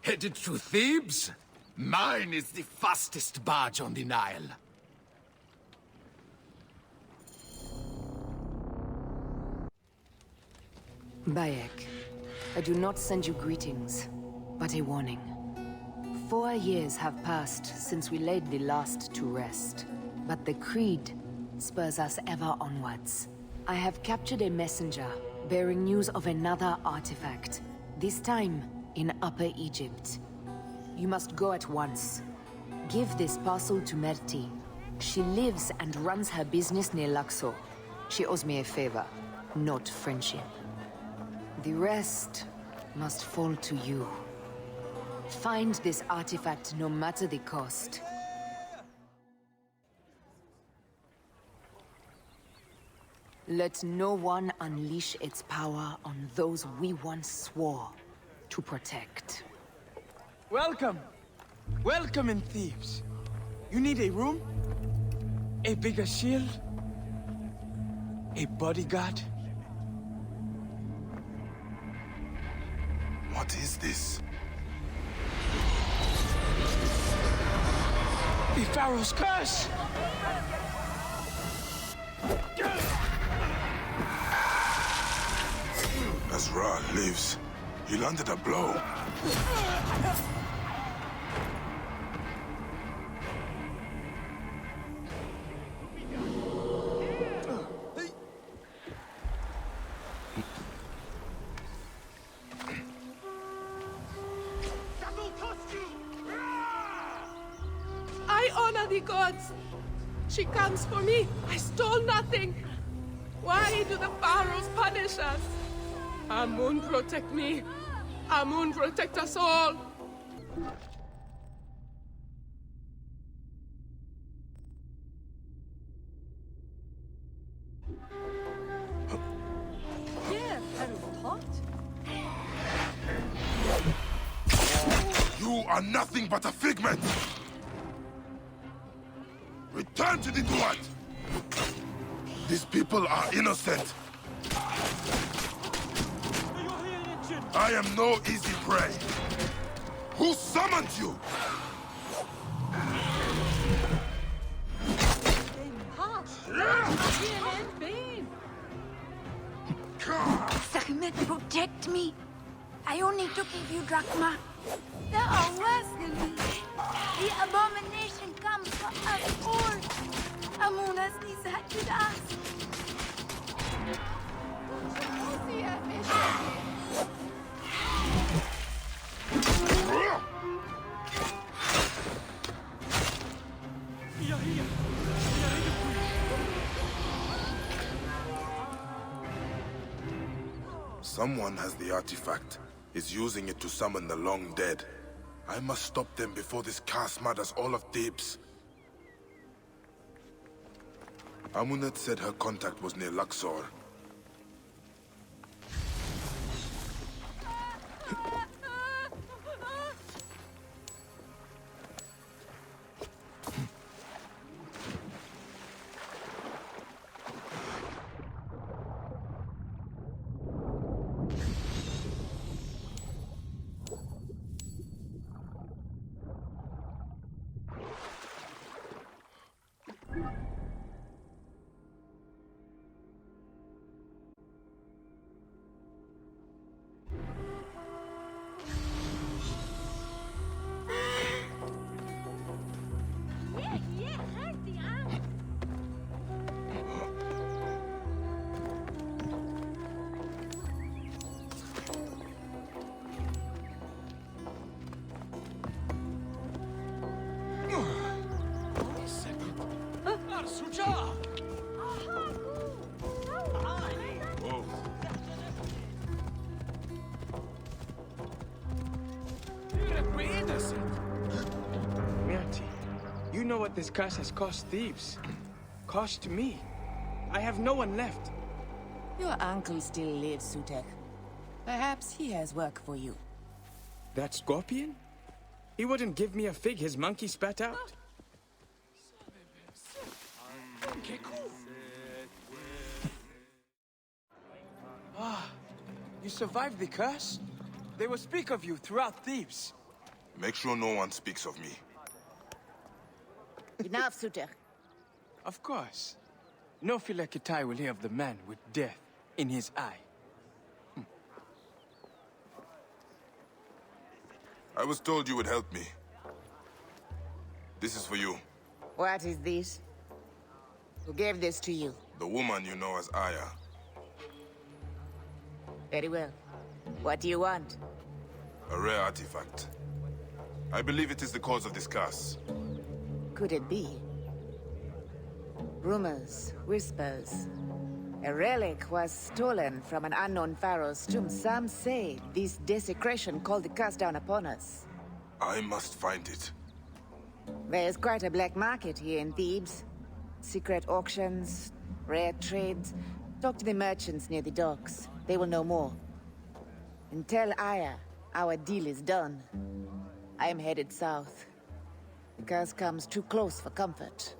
Headed to Thebes? Mine is the fastest barge on the Nile. Bayek, I do not send you greetings, but a warning. 4 years have passed since we laid the last to rest, but the Creed spurs us ever onwards. I have captured a messenger bearing news of another artifact, this time in Upper Egypt. You must go at once. Give this parcel to Merti. She lives and runs her business near Luxor. She owes me a favor, not friendship. The rest must fall to you. Find this artifact no matter the cost. Let no one unleash its power on those we once swore to protect. Welcome! Welcome in Thebes. You need a room? A bigger shield? A bodyguard? What is this? The Pharaoh's curse! Azra lives. He landed a blow. I honor the gods. She comes for me. I stole nothing. Why do the Pharaohs punish us? Amun protect me. Amun protect us all. You are nothing but a figment! Return to the Duat! These people are innocent. I am no easy prey. Who summoned you? Hermit, protect me. I only took a few drachma. There are worse than me. The abomination comes for us all. Amun has deserted us. Someone has the artifact, is using it to summon the long dead. I must stop them before this curse murders all of Thebes. Amunet said her contact was near Luxor. You know what this curse has cost Thebes. Cost me. I have no one left. Your uncle still lives, Sutek. Perhaps he has work for you. That scorpion? He wouldn't give me a fig his monkey spat out. Ah, you survived the curse? They will speak of you throughout Thebes. Make sure no one speaks of me. Enough, Suter. Of course. No Philakitai will hear of the man with death in his eye. I was told you would help me. This is for you. What is this? Who gave this to you? The woman you know as Aya. Very well. What do you want? A rare artifact. I believe it is the cause of this curse. Could it be? Rumors, whispers. A relic was stolen from an unknown pharaoh's tomb. Some say this desecration called the curse down upon us. I must find it. There's quite a black market here in Thebes. Secret auctions, rare trades. Talk to the merchants near the docks. They will know more. And tell Aya our deal is done. I am headed south. The curse comes too close for comfort.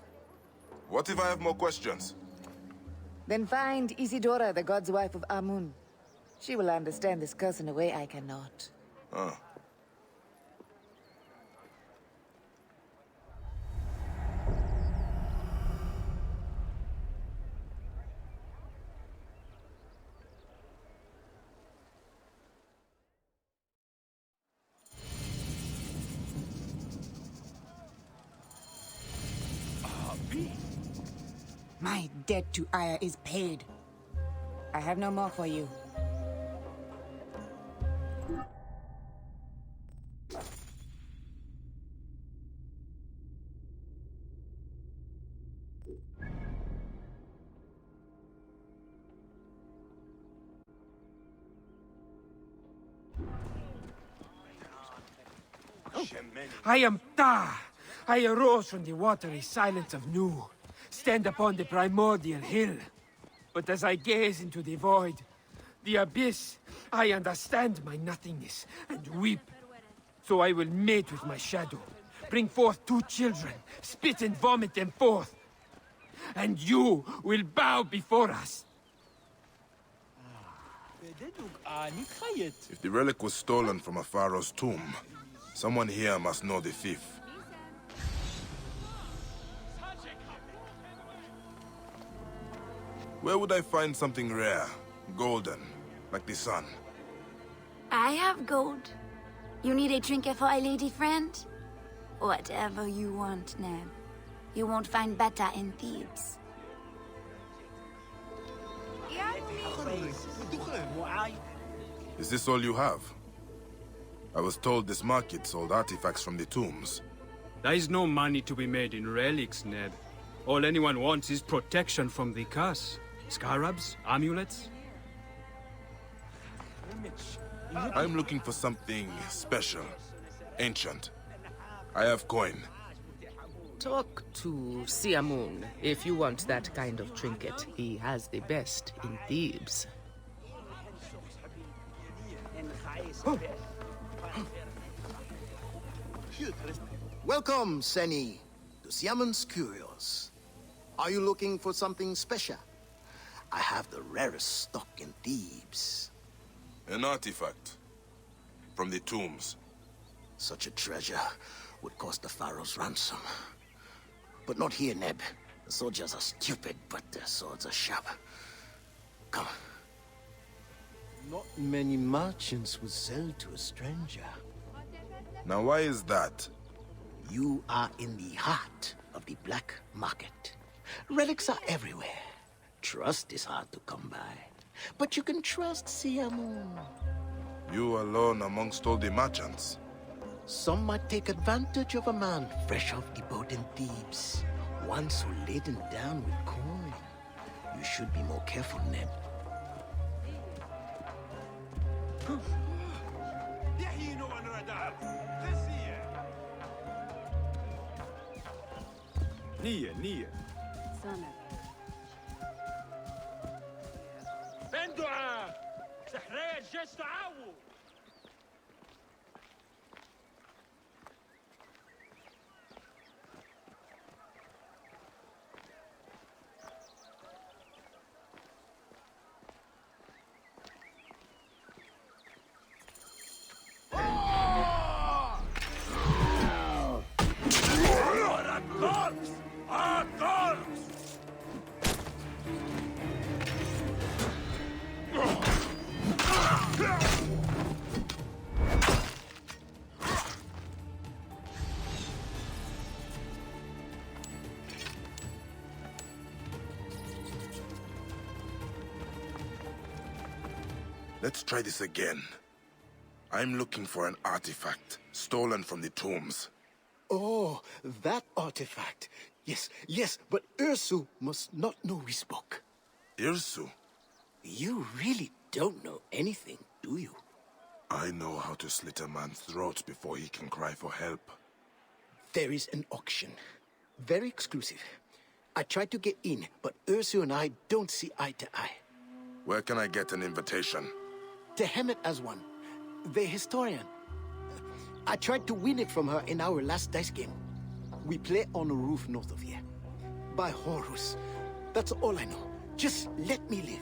What if I have more questions? Then find Isidora, the god's wife of Amun. She will understand this curse in a way I cannot. Huh. My debt to Aya is paid. I have no more for you. I am Ta. I arose from the watery silence of Nu. Stand upon the primordial hill. But as I gaze into the void, the abyss, I understand my nothingness and weep. So I will mate with my shadow, bring forth 2 children, spit and vomit them forth. And you will bow before us. If the relic was stolen from a pharaoh's tomb, someone here must know the thief. Where would I find something rare, golden, like the sun? I have gold. You need a trinket for a lady friend? Whatever you want, Neb. You won't find better in Thebes. Is this all you have? I was told this market sold artifacts from the tombs. There is no money to be made in relics, Neb. All anyone wants is protection from the curse. Scarabs? Amulets? I'm looking for something special, ancient. I have coin. Talk to Siamun if you want that kind of trinket. He has the best in Thebes. Welcome, Seni, to Siamun's Curios. Are you looking for something special? I have the rarest stock in Thebes. An artifact. From the tombs. Such a treasure would cost the Pharaoh's ransom. But not here, Neb. The soldiers are stupid, but their swords are sharp. Come. Not many merchants would sell to a stranger. Now why is that? You are in the heart of the black market. Relics are everywhere. Trust is hard to come by. But you can trust Siamun. You alone amongst all the merchants? Some might take advantage of a man fresh off the boat in Thebes. One so laden down with coin. You should be more careful, Neb. Nia. بندعة سحرية جيش تعاون Let's try this again. I'm looking for an artifact stolen from the tombs. Oh, that artifact. Yes, but Ursu must not know we spoke. Irsu? You really don't know anything, do you? I know how to slit a man's throat before he can cry for help. There is an auction. Very exclusive. I tried to get in, but Ursu and I don't see eye to eye. Where can I get an invitation? The Hermit has one. The historian. I tried to win it from her in our last dice game. We play on a roof north of here. By Horus. That's all I know. Just let me live.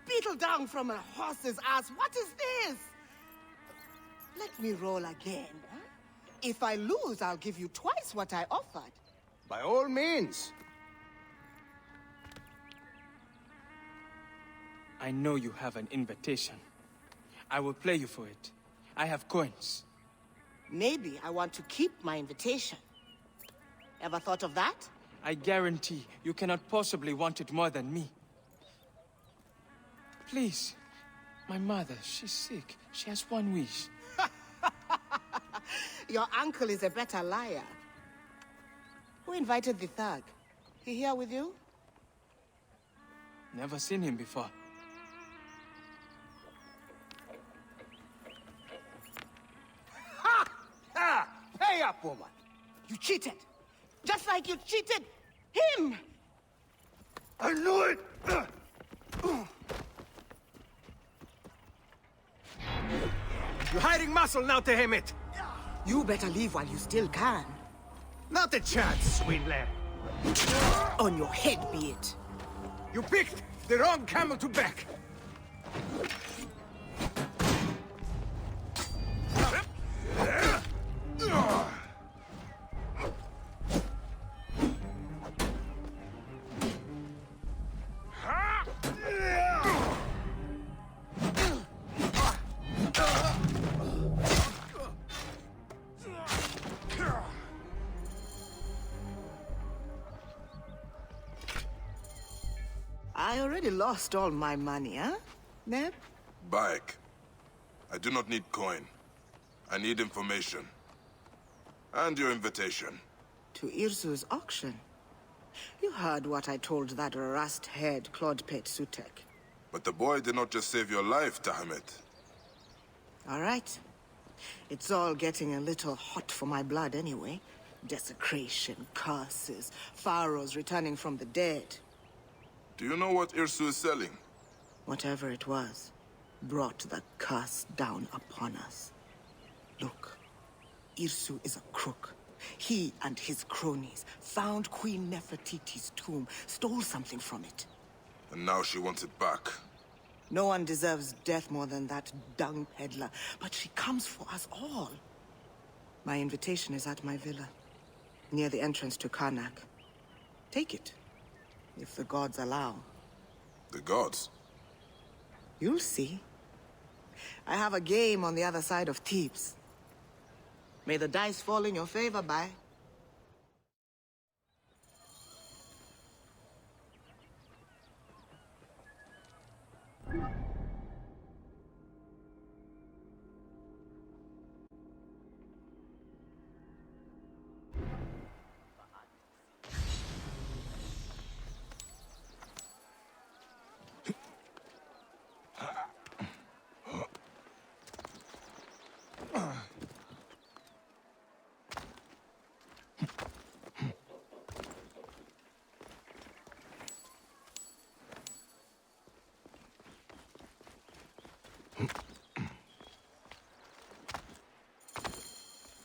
Beetle down from a horse's ass. What is this? Let me roll again. Huh? If I lose, I'll give you twice what I offered. By all means. I know you have an invitation. I will play you for it. I have coins. Maybe I want to keep my invitation. Ever thought of that? I guarantee you cannot possibly want it more than me. Please. My mother, she's sick. She has one wish. Your uncle is a better liar. Who invited the thug? He here with you? Never seen him before. Ha! Pay up, woman! You cheated! Just like you cheated him! I knew it! You're hiding muscle now, Hermit! You better leave while you still can. Not a chance, swindler! On your head be it. You picked the wrong camel to back! I already lost all my money, huh? Neb? Back. I do not need coin. I need information. And your invitation. To Irsu's auction. You heard what I told that rust-haired Claudpate Sutek. But the boy did not just save your life, Tahamet. All right. It's all getting a little hot for my blood anyway. Desecration, curses, pharaohs returning from the dead. Do you know what Irsu is selling? Whatever it was, brought the curse down upon us. Look, Irsu is a crook. He and his cronies found Queen Nefertiti's tomb, stole something from it. And now she wants it back. No one deserves death more than that dung peddler, but she comes for us all. My invitation is at my villa, near the entrance to Karnak. Take it, if the gods allow. The gods? You'll see. I have a game on the other side of Thebes. May the dice fall in your favor, Bai.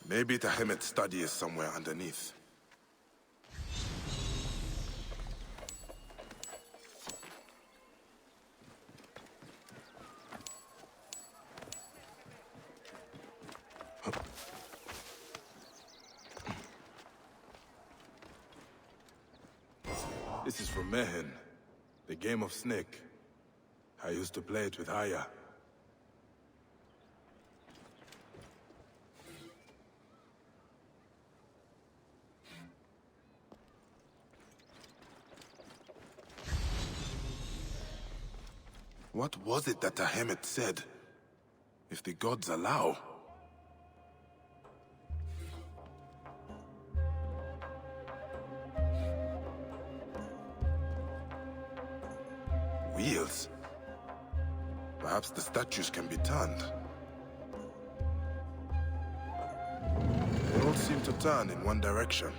Maybe the Hermit study is somewhere underneath. This is from Mehen, the game of Snake. I used to play it with Aya. What was it that the Hermit said? If the gods allow. Wheels? Perhaps the statues can be turned. They all seem to turn in one direction.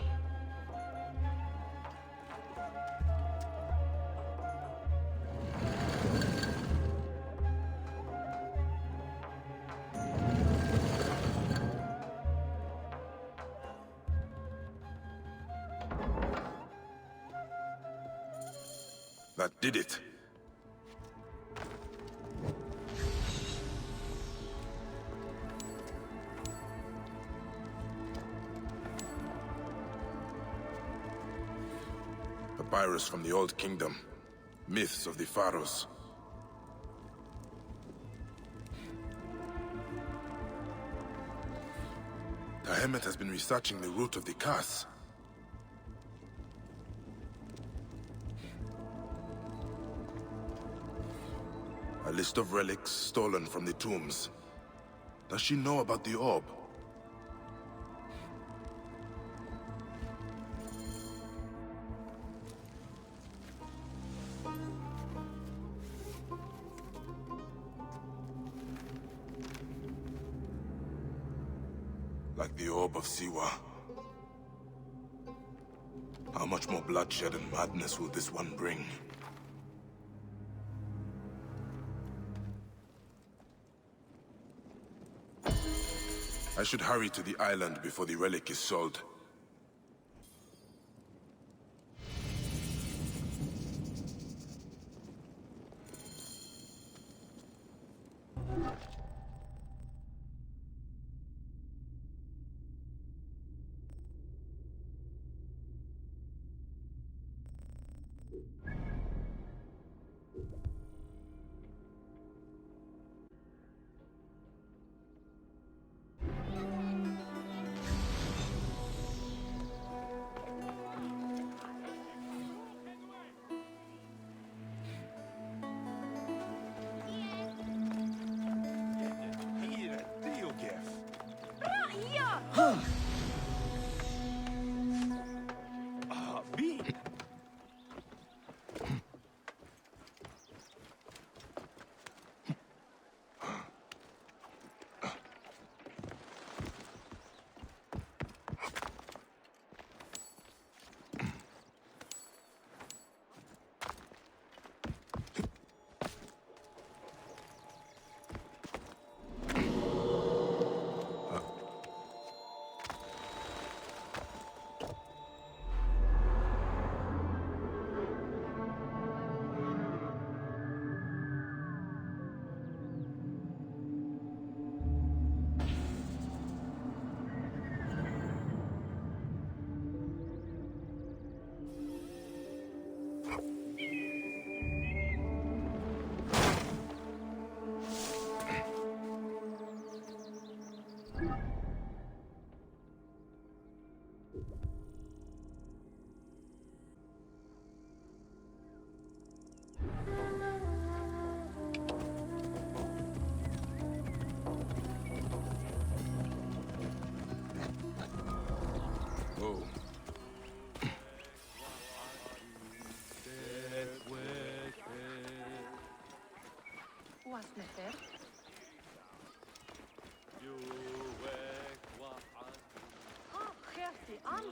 That did it. Papyrus from the Old Kingdom. Myths of the Pharaohs. The Hermit has been researching the root of the curse. A list of relics stolen from the tombs. Does she know about the orb? Like the orb of Siwa. How much more bloodshed and madness will this one bring? I should hurry to the island before the relic is sold.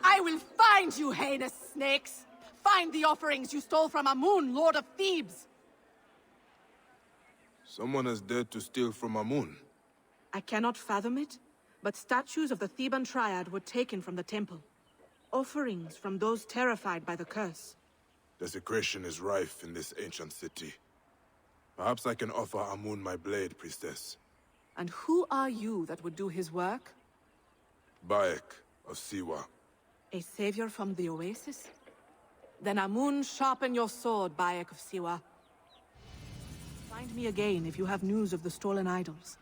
I will find you, heinous snakes! Find the offerings you stole from Amun, Lord of Thebes! Someone has dared to steal from Amun. I cannot fathom it, but statues of the Theban Triad were taken from the temple. Offerings from those terrified by the curse. Desecration is rife in this ancient city. Perhaps I can offer Amun my blade, priestess. And who are you that would do his work? Bayek of Siwa. A savior from the oasis? Then Amun, sharpen your sword, Bayek of Siwa. Find me again if you have news of the stolen idols.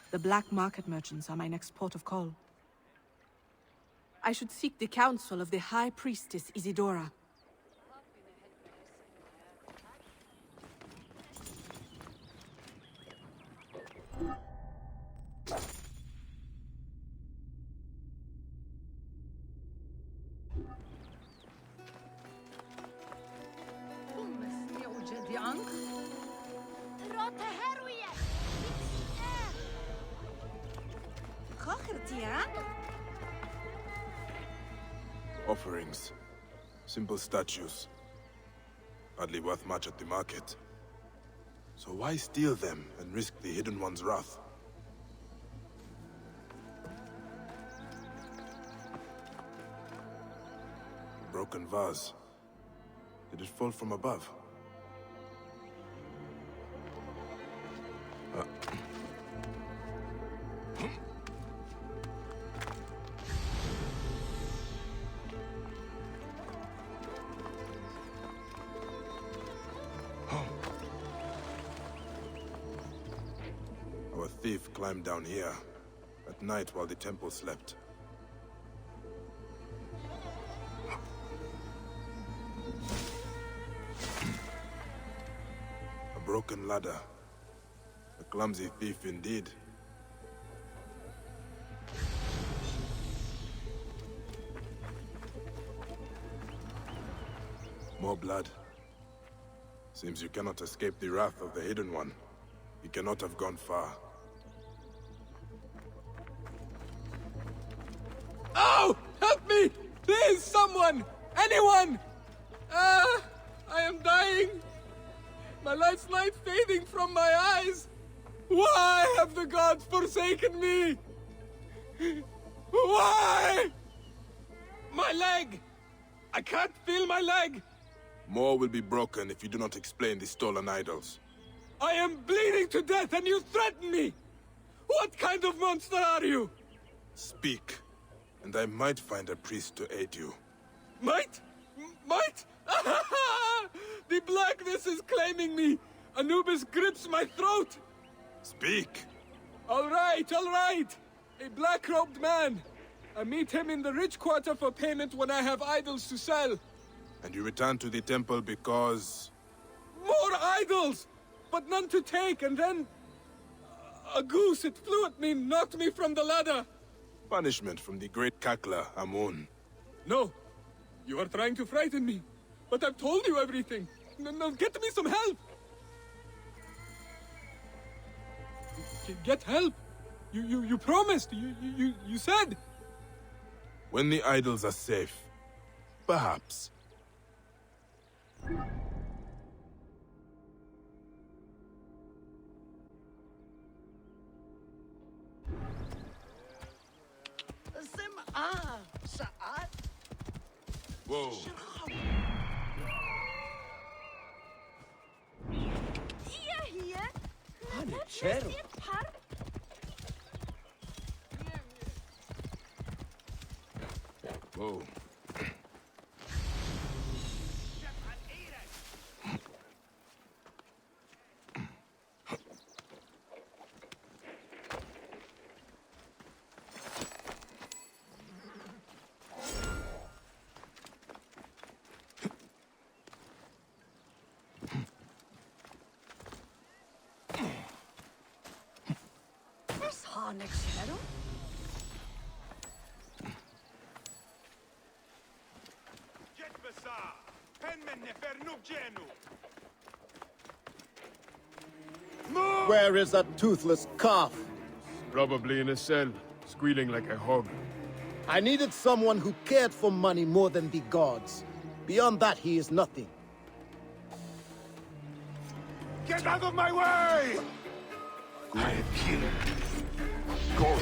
The black market merchants are my next port of call. I should seek the counsel of the High Priestess Isidora. Offerings. Simple statues. Hardly worth much at the market. So why steal them and risk the Hidden One's wrath? Broken vase. Did it fall from above? Our thief climbed down here at night while the temple slept. A broken ladder. A clumsy thief indeed. More blood. Seems you cannot escape the wrath of the Hidden One. He cannot have gone far. Oh! Help me! Please, someone! Anyone! I am dying! My life's light fading from my eyes! Why have the gods forsaken me? Why? My leg! I can't feel my leg! More will be broken if you do not explain the stolen idols. I am bleeding to death and you threaten me! What kind of monster are you? Speak, and I might find a priest to aid you. Might? Might? The blackness is claiming me! Anubis grips my throat! Speak! All right, all right! A black-robed man! I meet him in the rich quarter for payment when I have idols to sell. And you return to the temple because... More idols! But none to take, and then... A goose, it flew at me, knocked me from the ladder! Punishment from the great cackler, Amun. No! You are trying to frighten me. But I've told you everything. No, get me some help! Get help! You promised! You said! When the idols are safe, perhaps. Whoa. Whoa. Where is that toothless calf? Probably in a cell, squealing like a hog. I needed someone who cared for money more than the gods. Beyond that, he is nothing. Get out of my way! I am here. Go.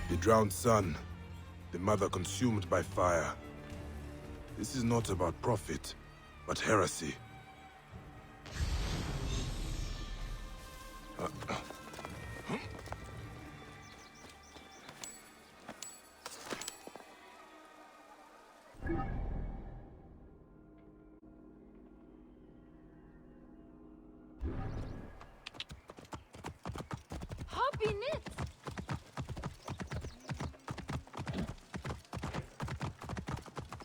The drowned son, the mother consumed by fire. This is not about profit, but heresy. Hop in it.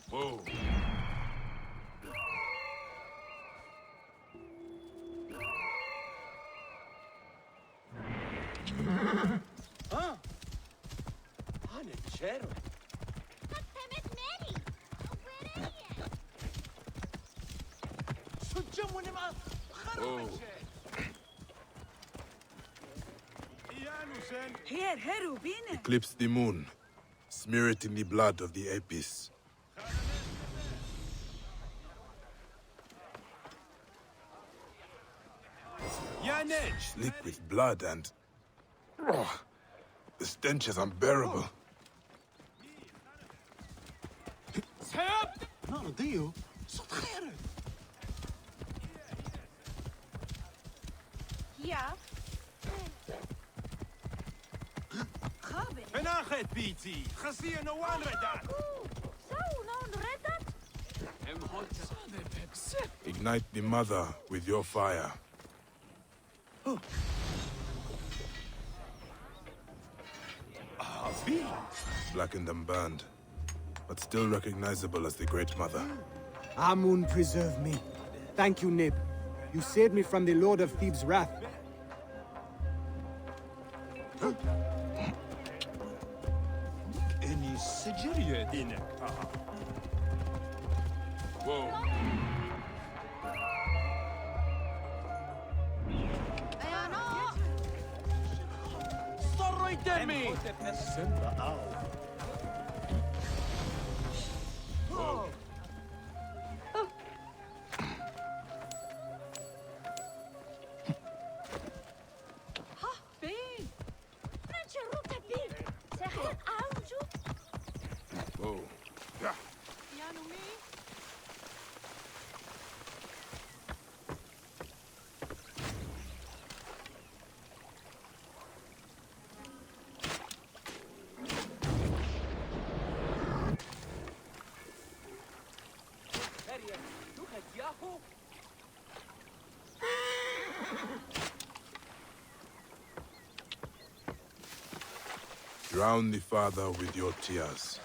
Whoa. Ah! Hanechero. Oh. Here, Herubine. Eclipse the moon. Smear it in the blood of the Apis. Slick with blood and... Oh, the stench is unbearable. No, Dio. Ja. Benachet BT. Khasiya no one read that. So, no one read that? Ignite the mother with your fire. Blackened and burned, but still recognizable as the Great Mother. Amun preserve me. Thank you, Nib. You saved me from the Lord of Thebes' wrath. Any Sigiria in it. Whoa. Start right there, me! Whoa. Whoa. Drown the father with your tears.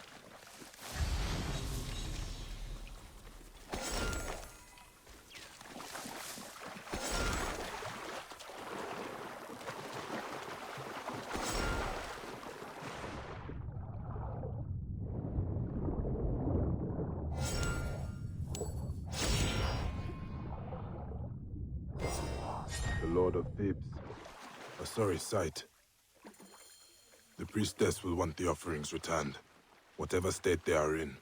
The Lord of Thebes. A sorry sight. The priestess will want the offerings returned, whatever state they are in.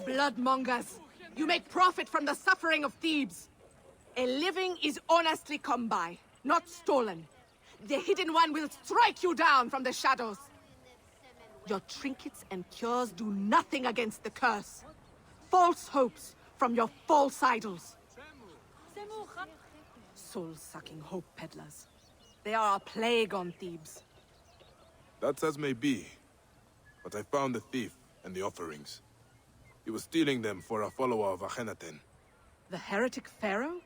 Bloodmongers! You make profit from the suffering of Thebes! A living is honestly come by, not stolen. The Hidden One will strike you down from the shadows! Your trinkets and cures do nothing against the curse. False hopes from your false idols. Soul-sucking hope peddlers. They are a plague on Thebes. That's as may be, but I found the thief and the offerings. He was stealing them for a follower of Akhenaten. The heretic pharaoh?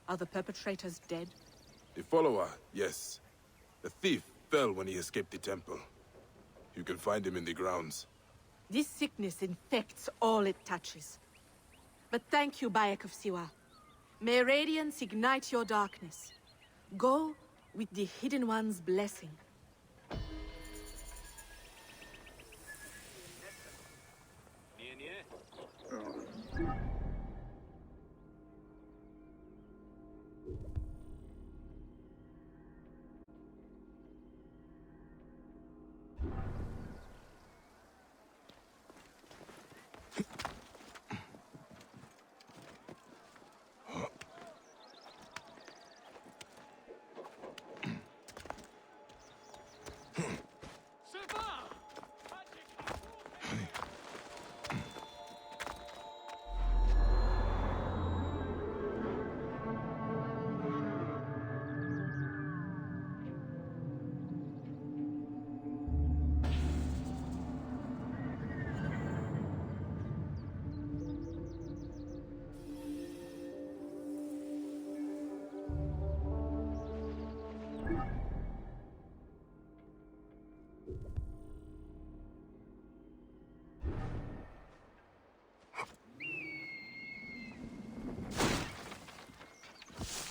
Are the perpetrators dead? The follower, yes. The thief fell when he escaped the temple. You can find him in the grounds. This sickness infects all it touches. But thank you, Bayek of Siwa. May radiance ignite your darkness. Go with the Hidden One's blessing.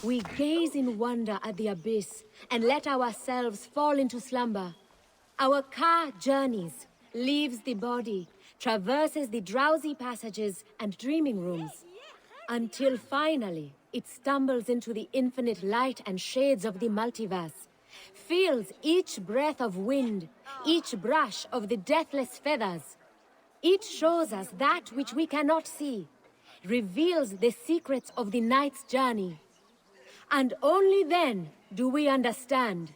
We gaze in wonder at the abyss and let ourselves fall into slumber. Our car journeys, leaves the body, traverses the drowsy passages and dreaming rooms, until finally it stumbles into the infinite light and shades of the multiverse, feels each breath of wind, each brush of the deathless feathers. It shows us that which we cannot see, reveals the secrets of the night's journey. And only then do we understand.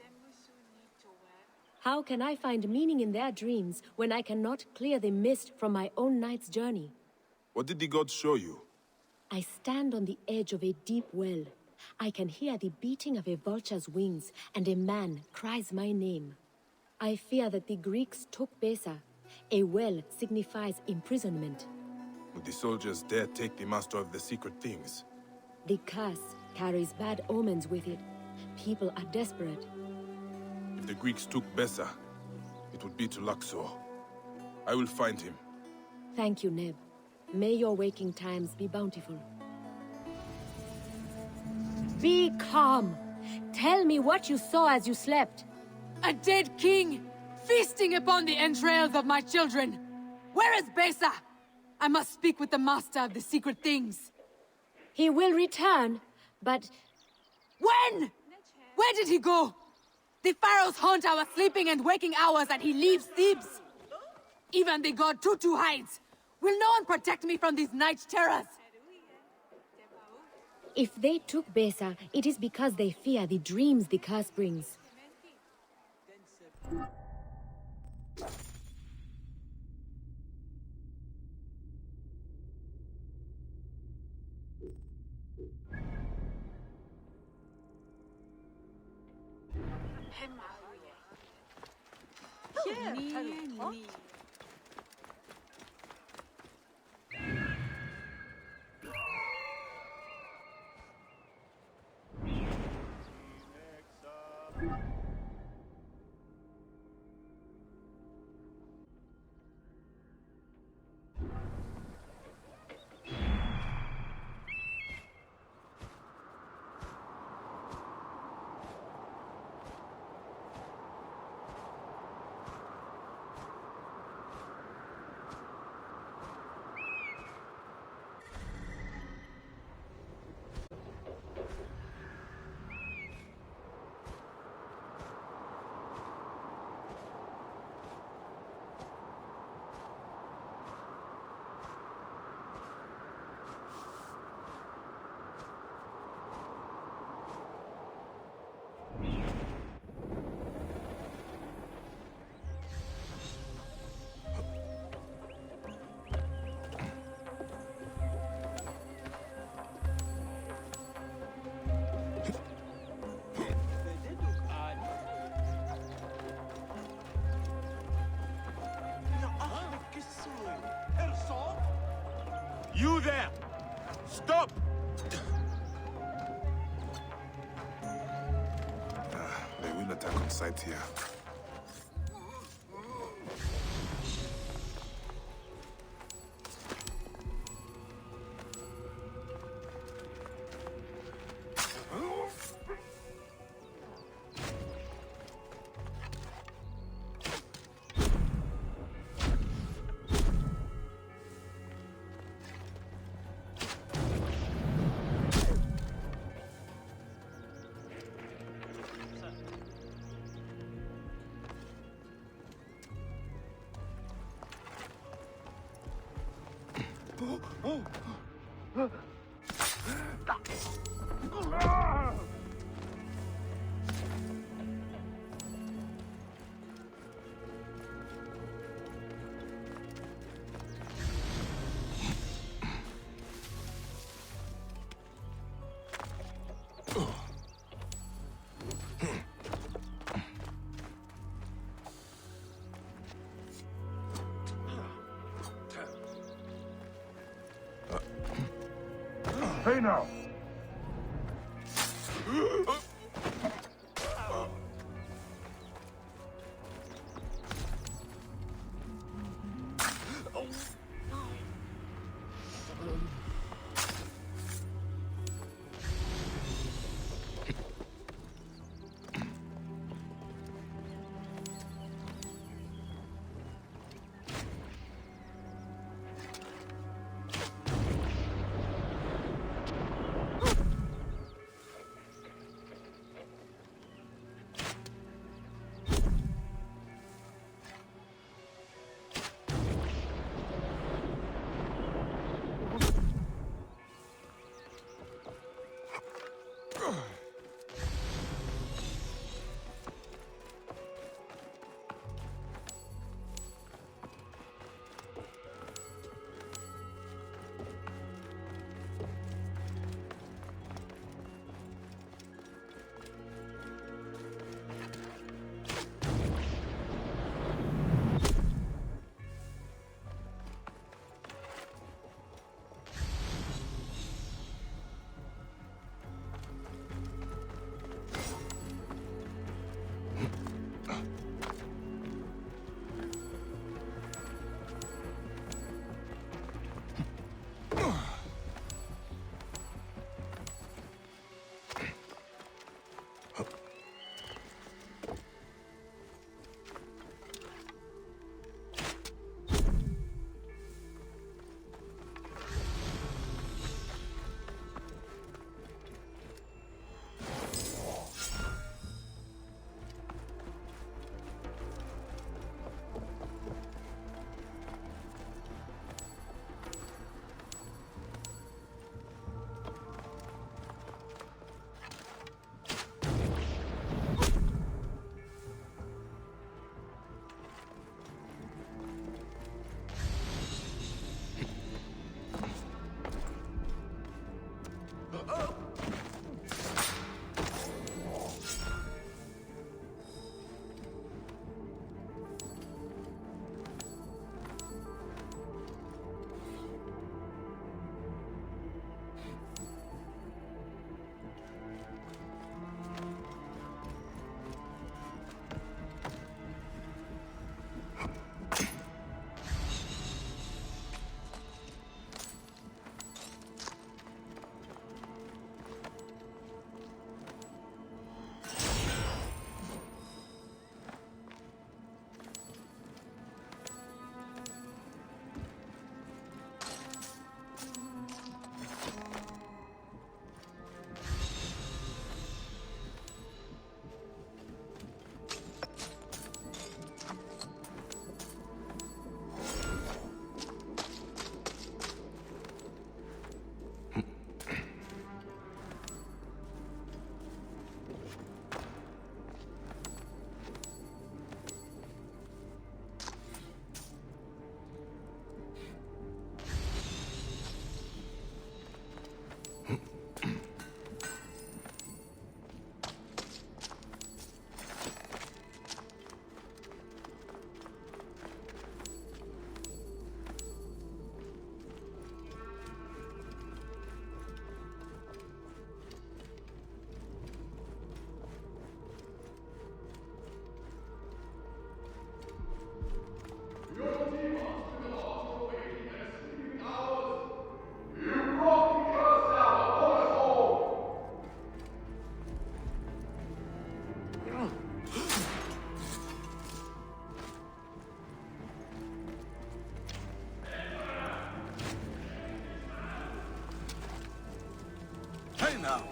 How can I find meaning in their dreams when I cannot clear the mist from my own night's journey? What did the gods show you? I stand on the edge of a deep well. I can hear the beating of a vulture's wings, and a man cries my name. I fear that the Greeks took Besa. A well signifies imprisonment. Would the soldiers dare take the master of the secret things? The curse carries bad omens with it. People are desperate. If the Greeks took Besa, it would be to Luxor. I will find him. Thank you, Neb. May your waking times be bountiful. Be calm. Tell me what you saw as you slept. A dead king, feasting upon the entrails of my children. Where is Besa? I must speak with the master of the secret things. He will return, but... When? Where did he go? The Pharaohs haunt our sleeping and waking hours and he leaves Thebes. Even the god Tutu hides. Will no one protect me from these night terrors? If they took Besa, it is because they fear the dreams the curse brings. You there! Stop! attack on sight here. Hey now! Hey now!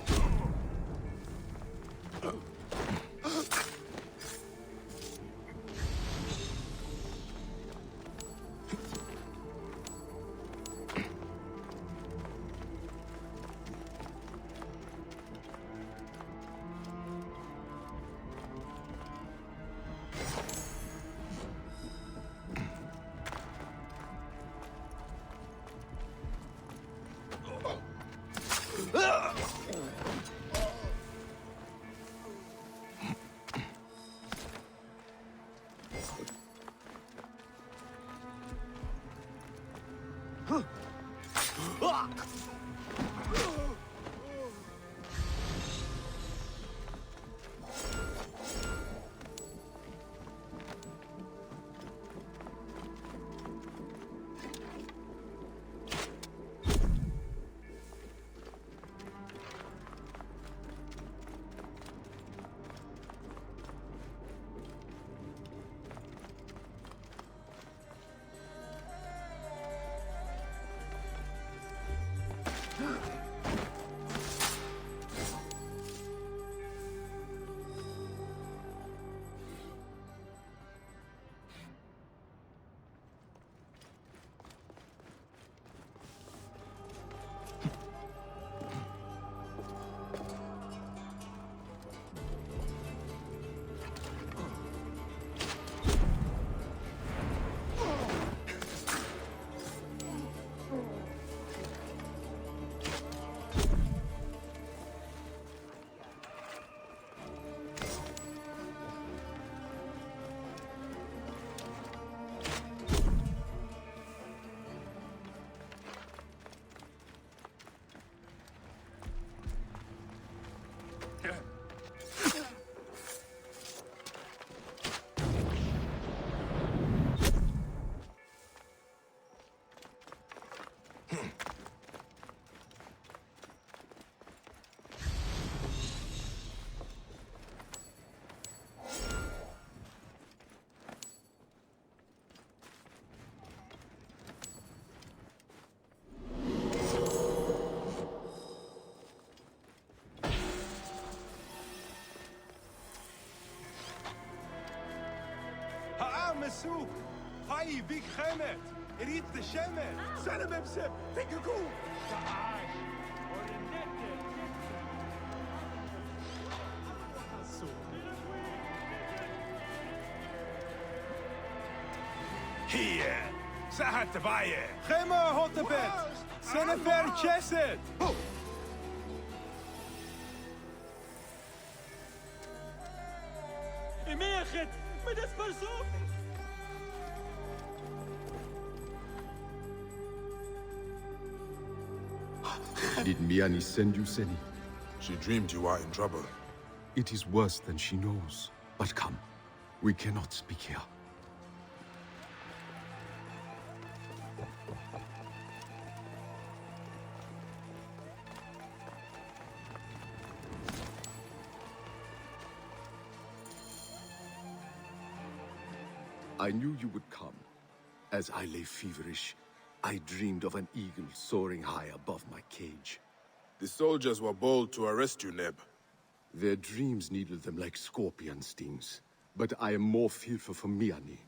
مسوق هاي بيك خامت اريد تشامت سنة بمسب تككو هي ساعة تبايع خيمة هوتبت سنة فير تشيست إميخت مدس برسوك Did Miani send you, Seni? She dreamed you are in trouble. It is worse than she knows. But come, we cannot speak here. I knew you would come. As I lay feverish, I dreamed of an eagle soaring high above my cage. The soldiers were bold to arrest you, Neb. Their dreams needled them like scorpion stings. But I am more fearful for Miani,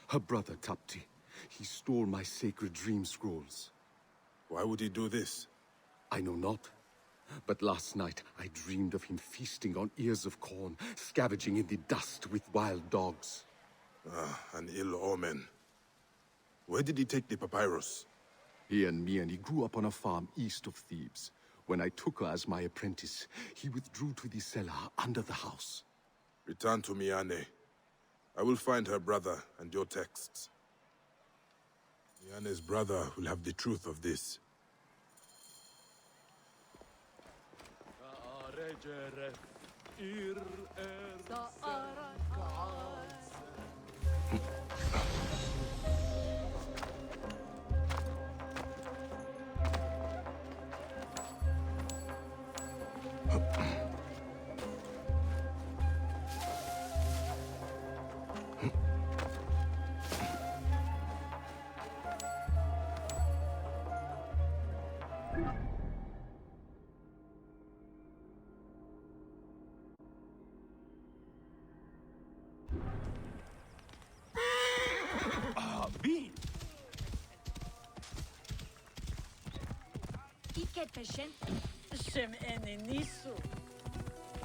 her brother Tapti. He stole my sacred dream scrolls. Why would he do this? I know not. But last night I dreamed of him feasting on ears of corn, scavenging in the dust with wild dogs. Ah, an ill omen. Where did he take the papyrus? He and Miani grew up on a farm east of Thebes. When I took her as my apprentice, he withdrew to the cellar under the house. Return to Miane. I will find her brother and your texts. Miane's brother will have the truth of this.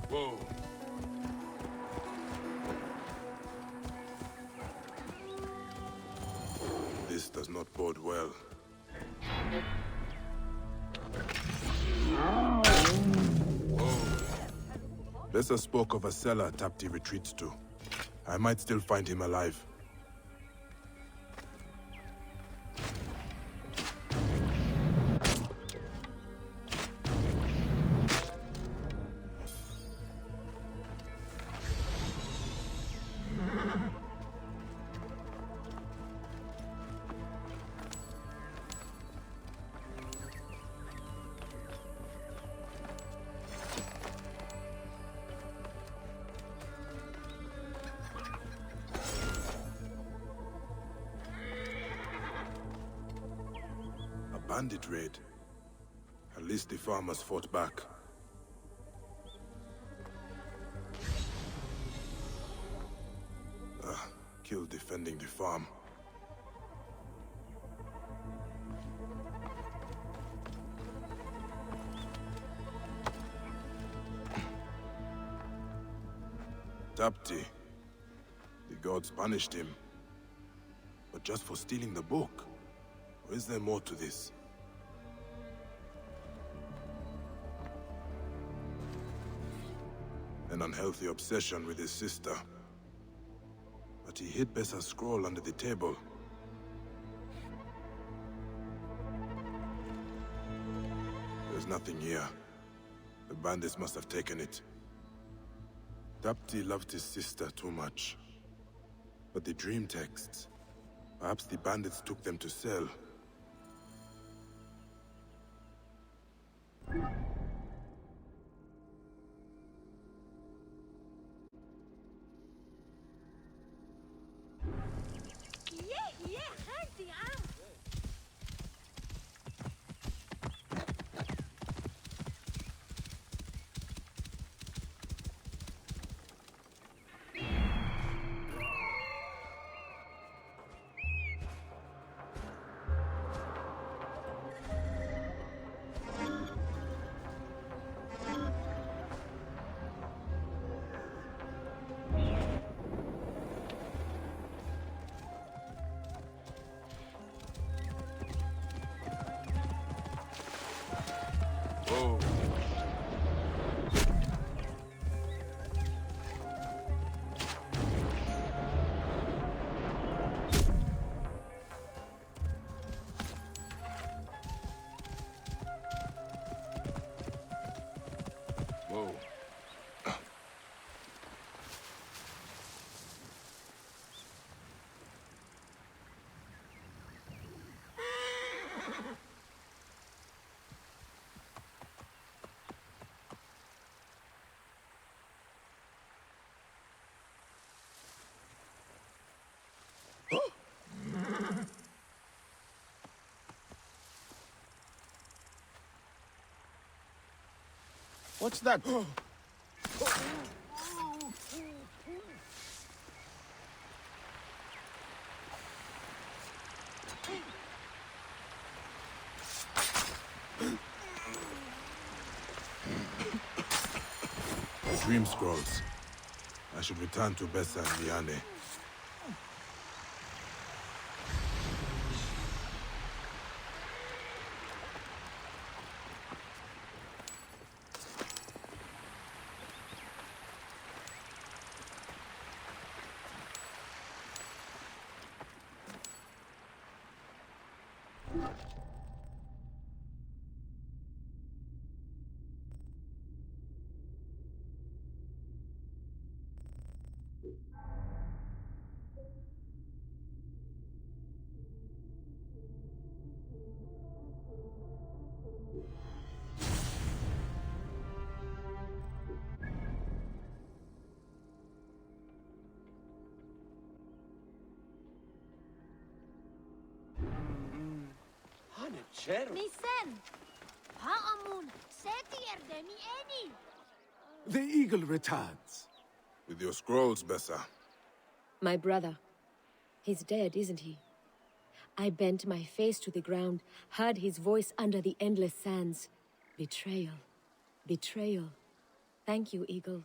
Whoa. This does not bode well. Bessa spoke of a cellar Tapti retreats to. I might still find him alive. Bandit raid. At least the farmers fought back. Killed defending the farm. Tapti. The gods punished him. But just for stealing the book? Or is there more to this? An unhealthy obsession with his sister. But he hid Bessa's scroll under the table. There's nothing here. The bandits must have taken it. Tapti loved his sister too much. But the dream texts... Perhaps the bandits took them to sell. What's that? Dream scrolls. I should return to Bessa and Liane. Nisen! Ha'amun! Seti erdemi eni! The eagle returns. With your scrolls, Bessa. My brother. He's dead, isn't he? I bent my face to the ground, heard his voice under the endless sands. Betrayal. Betrayal. Thank you, Eagle.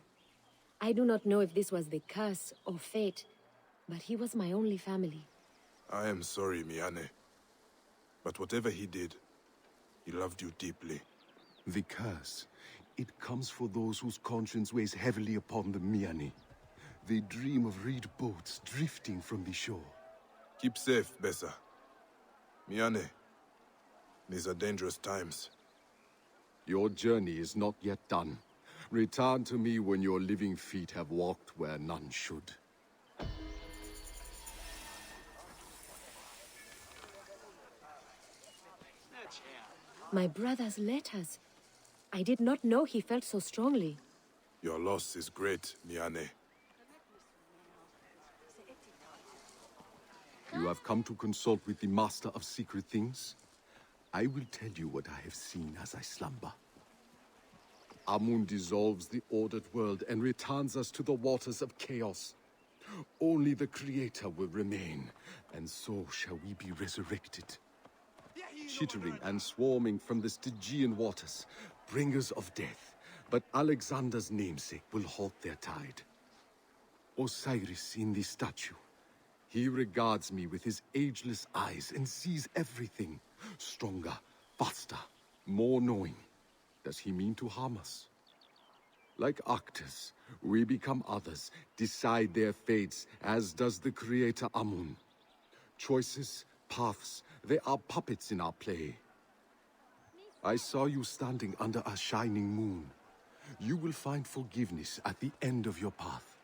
I do not know if this was the curse or fate, but he was my only family. I am sorry, Miane. But whatever he did, he loved you deeply. The curse, it comes for those whose conscience weighs heavily upon the Miane. They dream of reed boats drifting from the shore. Keep safe, Bessa. Miane, these are dangerous times. Your journey is not yet done. Return to me when your living feet have walked where none should. My brother's letters. I did not know he felt so strongly. Your loss is great, Miane. You have come to consult with the Master of Secret Things? I will tell you what I have seen as I slumber. Amun dissolves the ordered world and returns us to the waters of chaos. Only the Creator will remain, and so shall we be resurrected. Chittering and swarming from the Stygian waters, bringers of death, but Alexander's namesake will halt their tide. Osiris in the statue. He regards me with his ageless eyes and sees everything. Stronger, faster, more knowing. Does he mean to harm us? Like actors, we become others, decide their fates, as does the Creator Amun. Choices, paths, they are puppets in our play. I saw you standing under a shining moon. You will find forgiveness at the end of your path.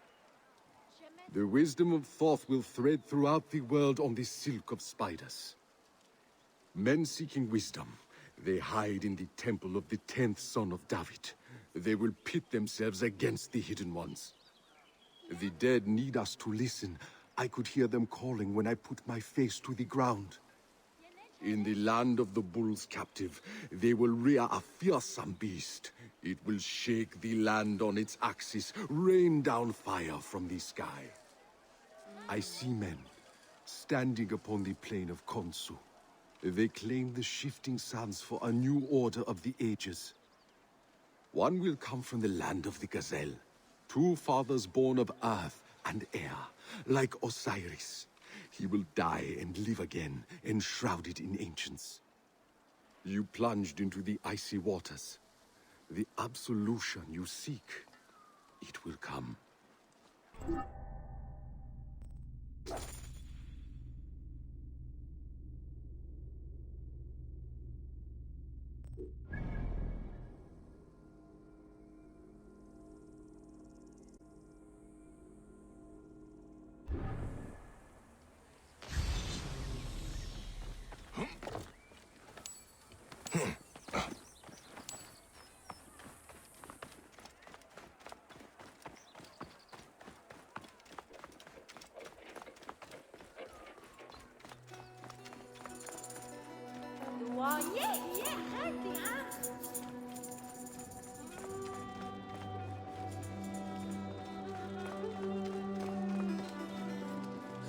The wisdom of Thoth will thread throughout the world on the silk of spiders. Men seeking wisdom, they hide in the temple of the 10th son of David. They will pit themselves against the hidden ones. The dead need us to listen. I could hear them calling when I put my face to the ground. In the land of the bulls captive, they will rear a fearsome beast. It will shake the land on its axis, rain down fire from the sky. I see men standing upon the plain of Khonsu. They claim the shifting sands for a new order of the ages. One will come from the land of the gazelle. 2 fathers born of earth and air, like Osiris. He will die and live again, enshrouded in ancients. You plunged into the icy waters. The absolution you seek, it will come.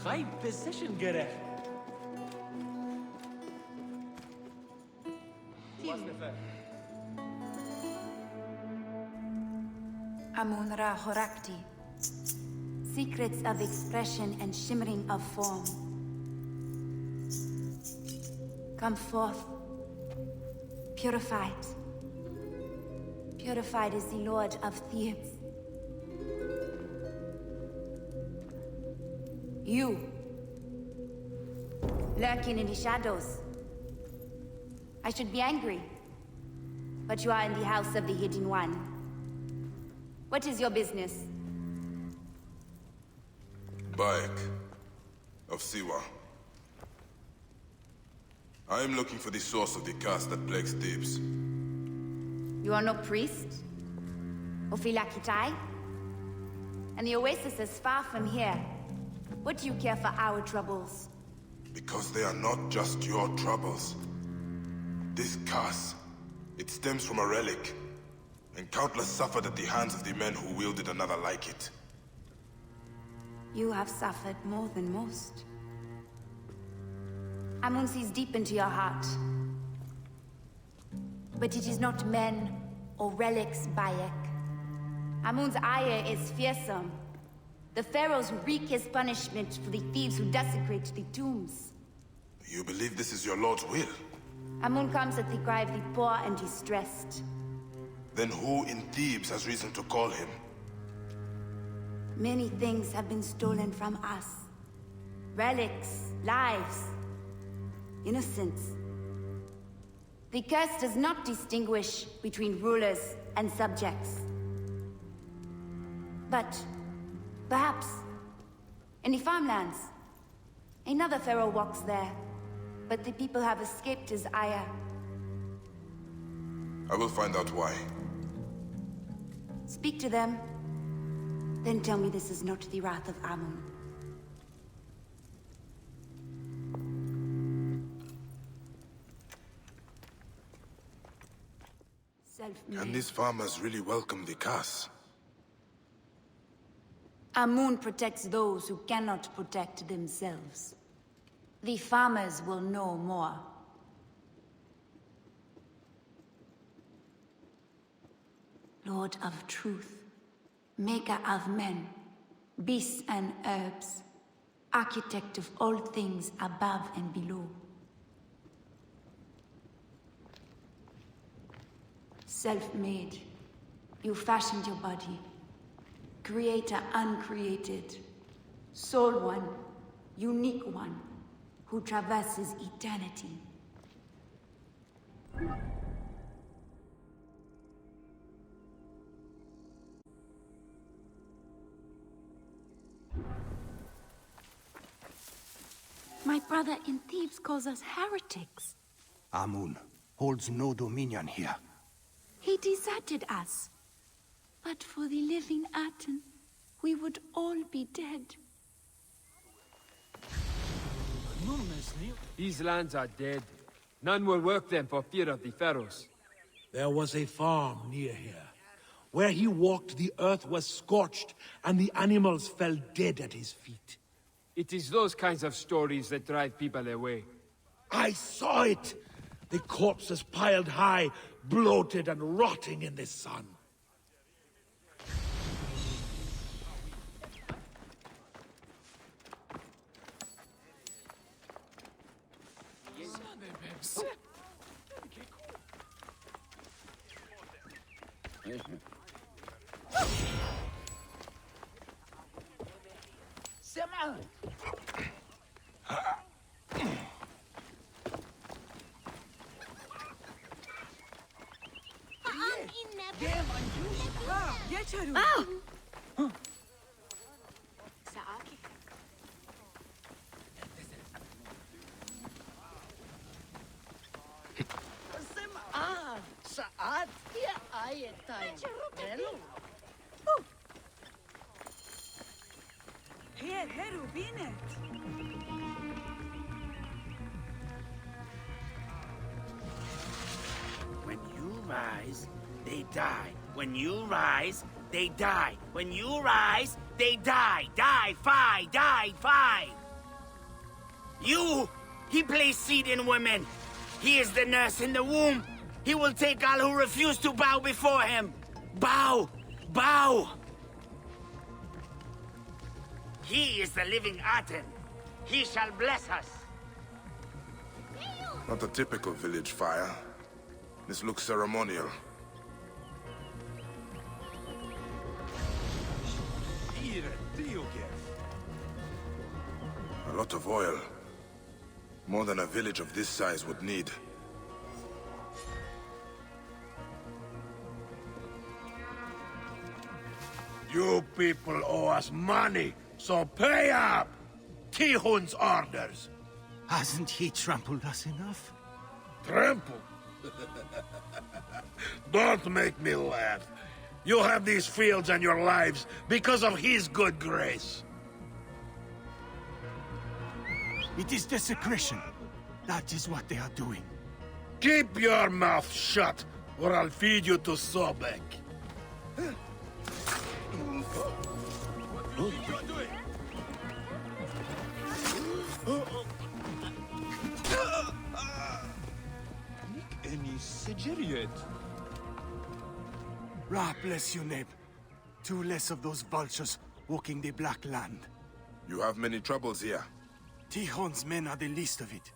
High position gerecht. Amun-Ra Horakti. Secrets of expression and shimmering of form. Come forth. Purified. Purified is the Lord of Thebes. You. Lurking in the shadows. I should be angry. But you are in the house of the Hidden One. What is your business? Bayek of Siwa. I am looking for the source of the curse that plagues Thebes. You are no priest? Ophilakitai? And the oasis is far from here. What do you care for our troubles? Because they are not just your troubles. This curse, it stems from a relic. And countless suffered at the hands of the men who wielded another like it. You have suffered more than most. Amun sees deep into your heart. But it is not men or relics, Bayek. Amun's ire is fearsome. The Pharaohs wreak his punishment for the thieves who desecrate the tombs. You believe this is your Lord's will? Amun comes at the cry of the poor and distressed. Then who in Thebes has reason to call him? Many things have been stolen from us. Relics, lives, innocence. The curse does not distinguish between rulers and subjects. But, perhaps, in the farmlands, another pharaoh walks there, but the people have escaped his ire. I will find out why. Speak to them, then tell me this is not the wrath of Amun. Can these farmers really welcome the curse? Amun protects those who cannot protect themselves. The farmers will know more. Lord of truth, maker of men, beasts and herbs, architect of all things above and below. Self-made, you fashioned your body. Creator uncreated. Soul one, unique one, who traverses eternity. My brother in Thebes calls us heretics. Amun holds no dominion here. He deserted us. But for the living Aten, we would all be dead. These lands are dead. None will work them for fear of the Pharaohs. There was a farm near here. Where he walked, the earth was scorched, and the animals fell dead at his feet. It is those kinds of stories that drive people away. I saw it! The corpses piled high, bloated and rotting in the sun. When you rise, they die. When you rise, they die. When you rise, they die. Die, fi, die, fi. You, he placed seed in women. He is the nurse in the womb. He will take all who refuse to bow before him. Bow, bow. He is the living Aten. He shall bless us. Not a typical village fire. This looks ceremonial. A lot of oil. More than a village of this size would need. You people owe us money, so pay up! Tychon's orders. Hasn't he trampled us enough? Trample? Don't make me laugh. You have these fields and your lives because of his good grace. It is desecration. That is what they are doing. Keep your mouth shut, or I'll feed you to Sobek. Ra bless you, Neb. Two less of those vultures walking the Black Land. You have many troubles here. Tychon's men are the least of it.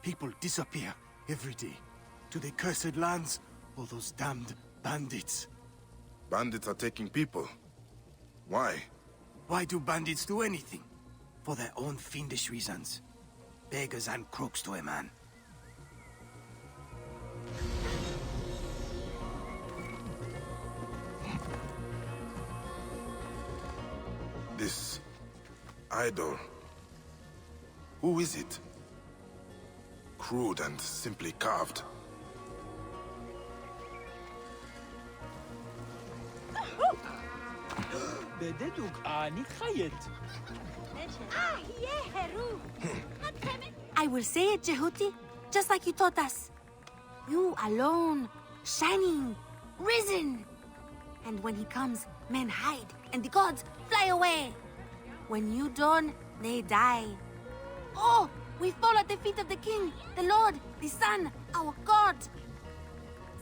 People disappear every day. To the cursed lands, or those damned bandits. Bandits are taking people. Why? Why do bandits do anything? For their own fiendish reasons. Beggars and crooks to a man. This idol. Who is it? Crude and simply carved. I will say it, Jehuti, just like you taught us. You alone, shining, risen. And when he comes, men hide, and the gods fly away. When you dawn, they die. Oh, we fall at the feet of the king, the Lord, the Son, our God.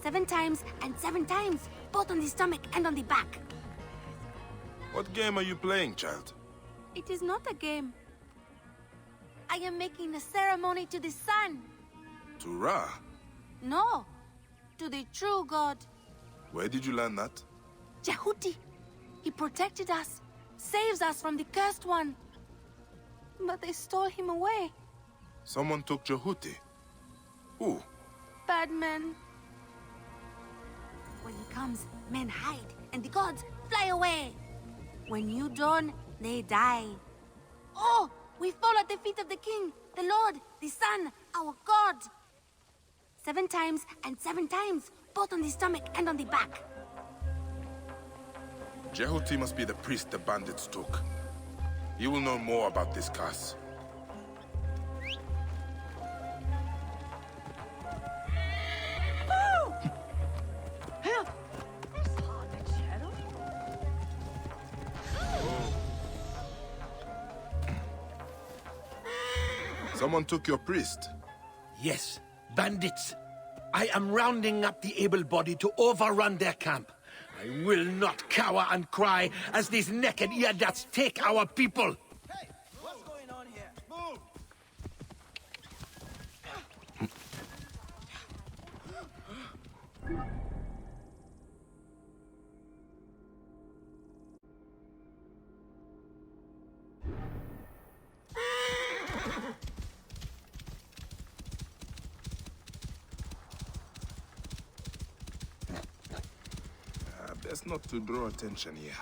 7 times and 7 times, both on the stomach and on the back. What game are you playing, child? It is not a game. I am making a ceremony to the sun. To Ra? No, to the true God. Where did you learn that? Jehuti. He protected us, saves us from the cursed one. But they stole him away. Someone took Jehuti. Who? Bad men. When he comes, men hide, and the gods fly away. When you dawn, they die. Oh, we fall at the feet of the king, the Lord, the Son, our God. 7 times and 7 times, both on the stomach and on the back. Jehuti must be the priest the bandits took. He will know more about this curse. Someone took your priest. Yes, bandits. I am rounding up the able-bodied to overrun their camp. I will not cower and cry as these naked Iadats take our people. Hey, what's going on here? Move! Best not to draw attention here.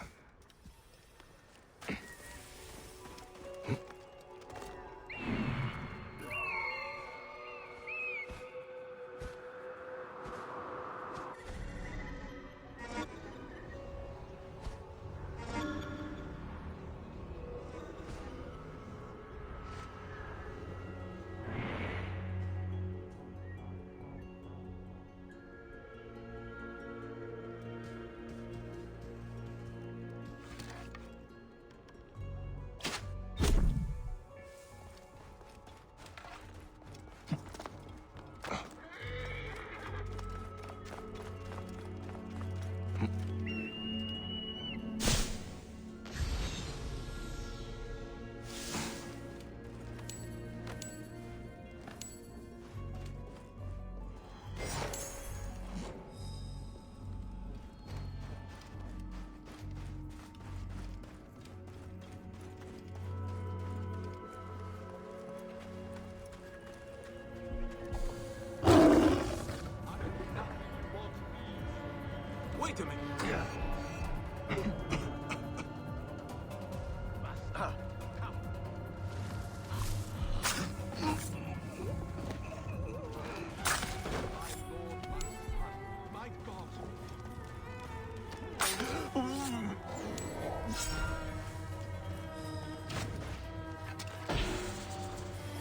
Wait a minute.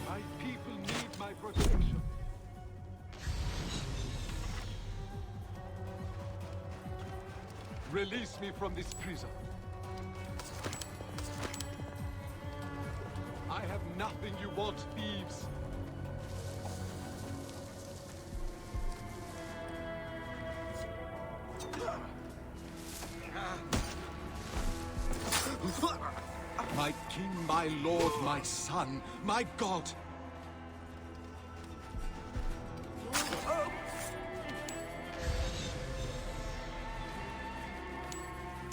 My people need my protection. Release me from this prison. I have nothing you want, thieves. My king, my lord, my son, my god!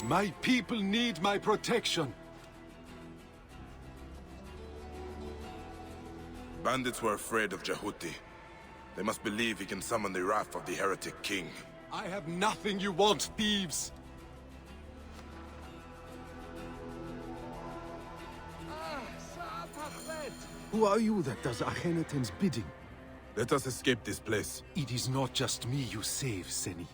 My people need my protection! Bandits were afraid of Jehuti. They must believe he can summon the wrath of the heretic king. I have nothing you want, thieves! Who are you that does Akhenaten's bidding? Let us escape this place. It is not just me you save, Seni.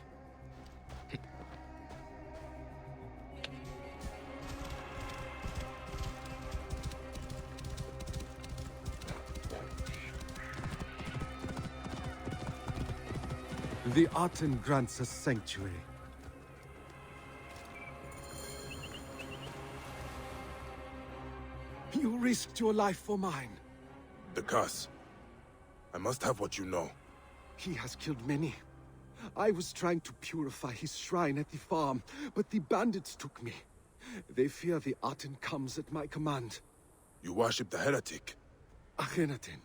The Aten grants us sanctuary. You risked your life for mine. The curse. I must have what you know. He has killed many. I was trying to purify his shrine at the farm, but the bandits took me. They fear the Aten comes at my command. You worship the heretic? Akhenaten.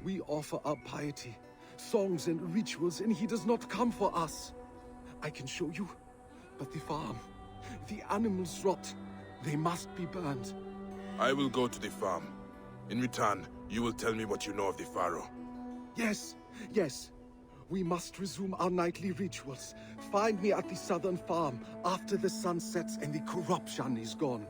We offer our piety, songs and rituals, and he does not come for us. I can show you, but the farm, the animals rot. They must be burned. I will go to the farm. In return, you will tell me what you know of the Pharaoh. Yes, yes. We must resume our nightly rituals. Find me at the southern farm after the sun sets and the corruption is gone.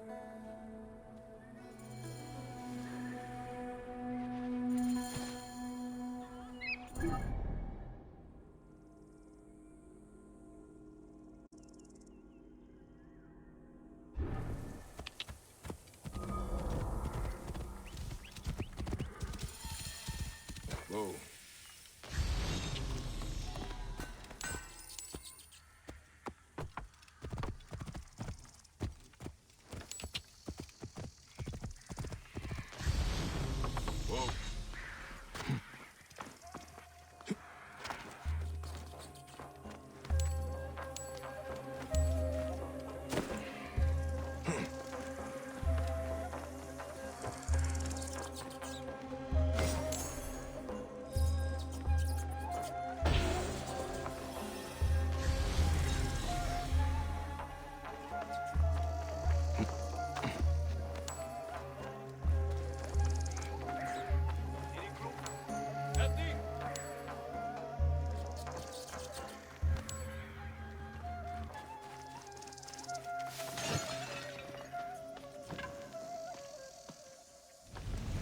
Whoa. Whoa.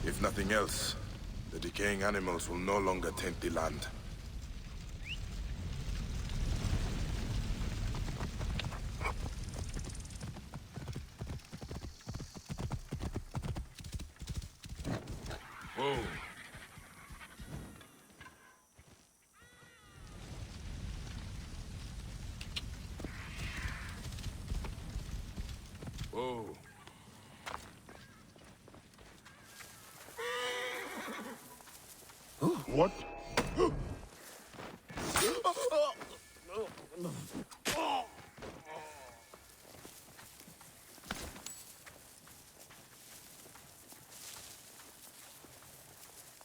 If nothing else, the decaying animals will no longer taint the land. Whoa. Whoa. What?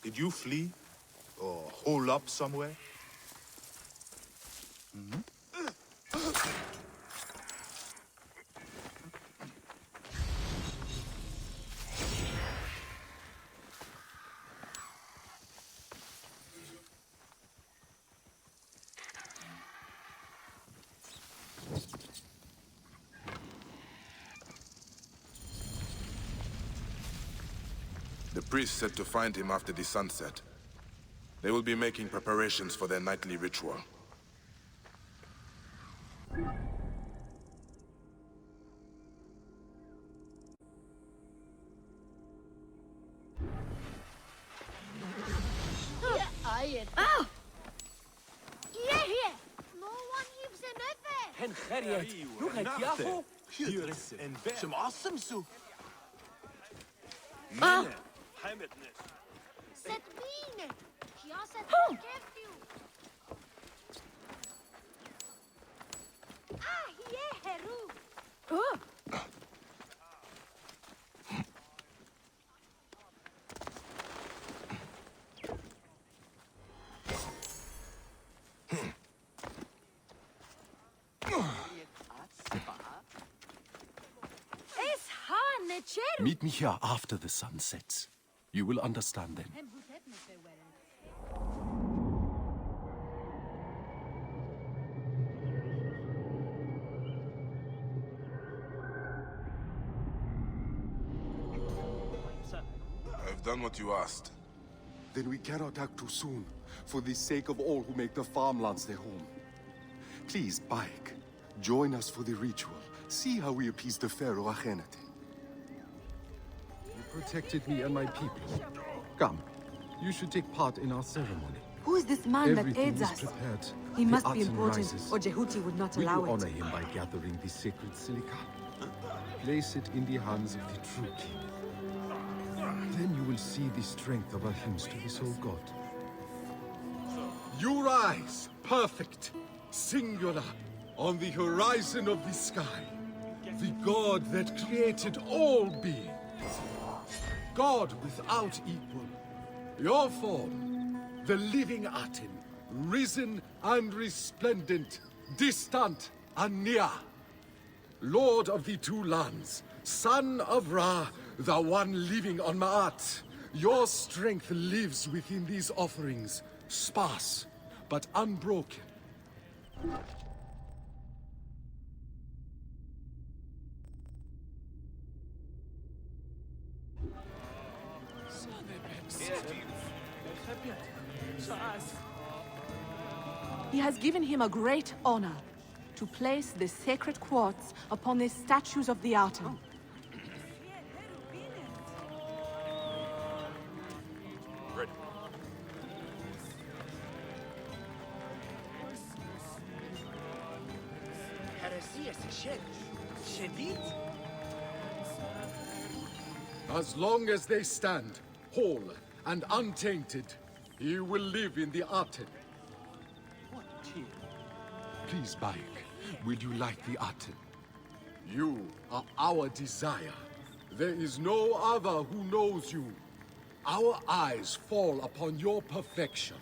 Did you flee? Or hole up somewhere? The priest said to find him after the sunset. They will be making preparations for their nightly ritual. Oh! Here! No one lives in Efe! Hen Harriet, you had Yahoo? Some awesome soup. Ah! Hermit Set bine! Ja, set keft you! Ah, here, Heru! Meet me here after the sun sets. You will understand then. I've done what you asked. Then we cannot act too soon, for the sake of all who make the farmlands their home. Please, Bayek, join us for the ritual. See how we appease the Pharaoh Akhenaten. You protected me and my people. Come, you should take part in our ceremony. Who is this man that Everything aids is us? prepared. He The must be Aten important, rises. or Jehuti would not Will allow you it. honor him by gathering the sacred silica? Place it in the hands of the true king. Then you will see the strength of our hymns to this old god. You rise, perfect, singular, on the horizon of the sky. The god that created all beings. God without equal. Your form, the living Aten, risen and resplendent, distant and near. Lord of the two lands, son of Ra, the one living on Ma'at. Your strength lives within these offerings, sparse but unbroken. He has given him a great honor to place the sacred quartz upon the statues of the Aten. As long as they stand, whole and untainted, he will live in the Aten. Please, Bayek, will you light the Aten? You are our desire. There is no other who knows you. Our eyes fall upon your perfection.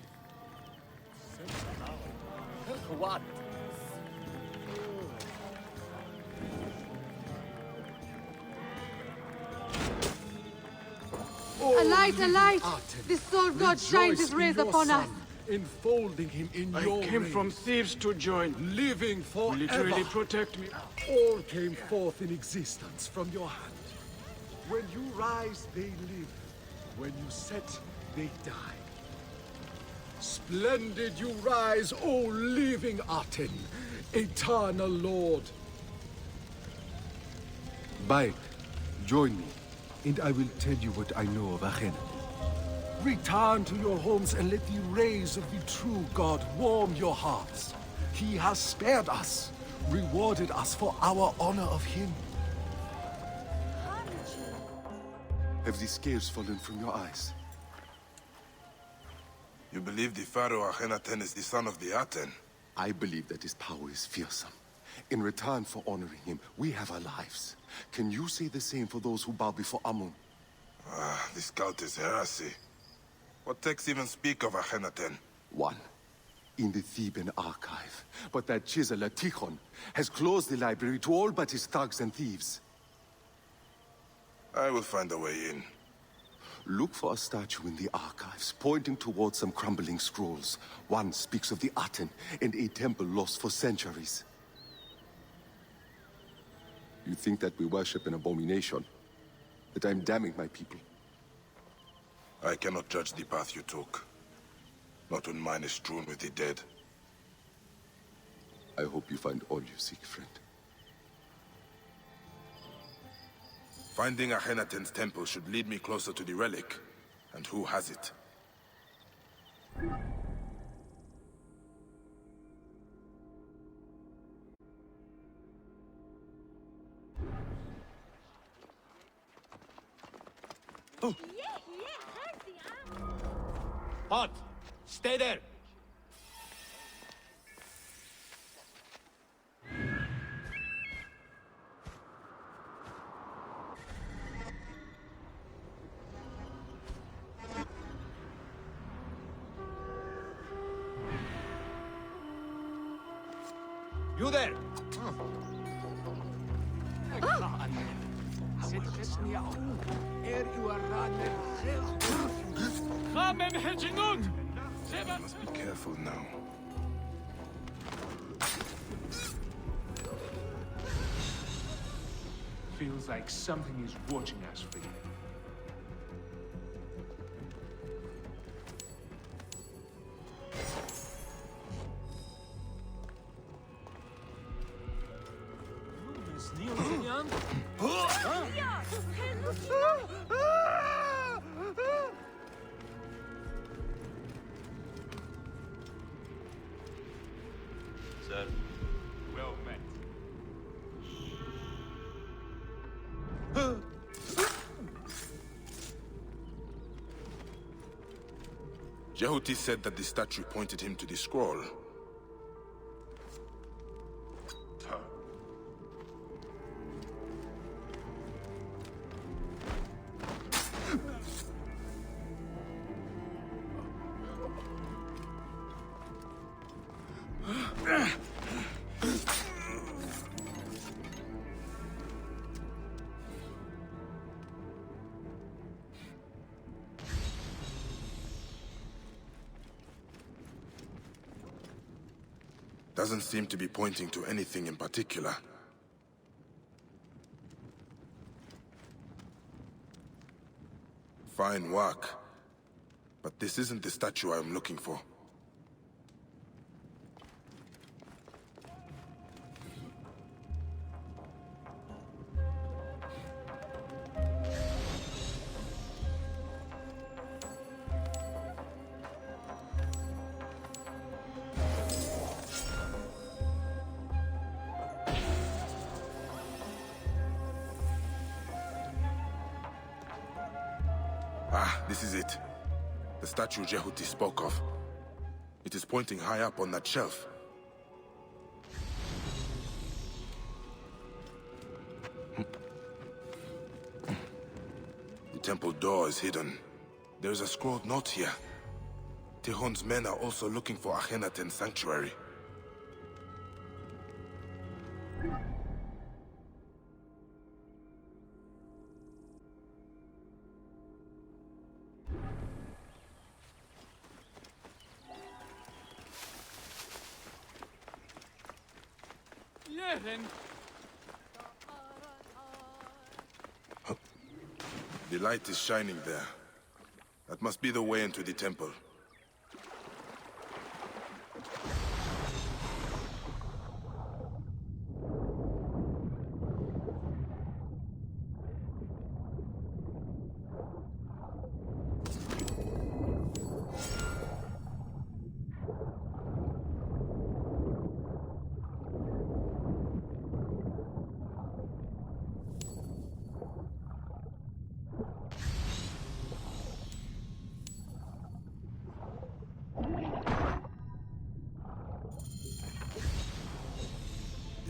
A light, a light! The sword god shines his rays upon us. Enfolding him in your I came rays. from Thebes to join. Living forever. Will it really protect me? All came forth in existence from your hand. When you rise, they live. When you set, they die. Splendid you rise, O living Aten, eternal Lord. Bayek, join me, and I will tell you what I know of Akhenaten. Return to your homes and let the rays of the true God warm your hearts. He has spared us, rewarded us for our honor of him. Have the scales fallen from your eyes? You believe the Pharaoh Akhenaten is the son of the Aten? I believe that his power is fearsome. In return for honoring him, we have our lives. Can you say the same for those who bow before Amun? This cult is heresy. What texts even speak of Akhenaten? One, in the Theban archive. But that chiseler, Tychon, has closed the library to all but his thugs and thieves. I will find a way in. Look for a statue in the archives, pointing towards some crumbling scrolls. One speaks of the Aten and a temple lost for centuries. You think that we worship an abomination? That I'm damning my people? I cannot judge the path you took. Not when mine is strewn with the dead. I hope you find all you seek, friend. Finding Akhenaten's temple should lead me closer to the relic. And who has it? Halt! Stay there! You there! Must be careful now. Feels like something is watching us for you. Sir. Well met. Jehuti said that the statue pointed him to the scroll. Doesn't seem to be pointing to anything in particular. Fine work. But this isn't the statue I'm looking for. This is it. The statue Jehuti spoke of. It is pointing high up on that shelf. The temple door is hidden. There is a scrawled note here. Tychon's men are also looking for Akhenaten's sanctuary. The light is shining there. That must be the way into the temple.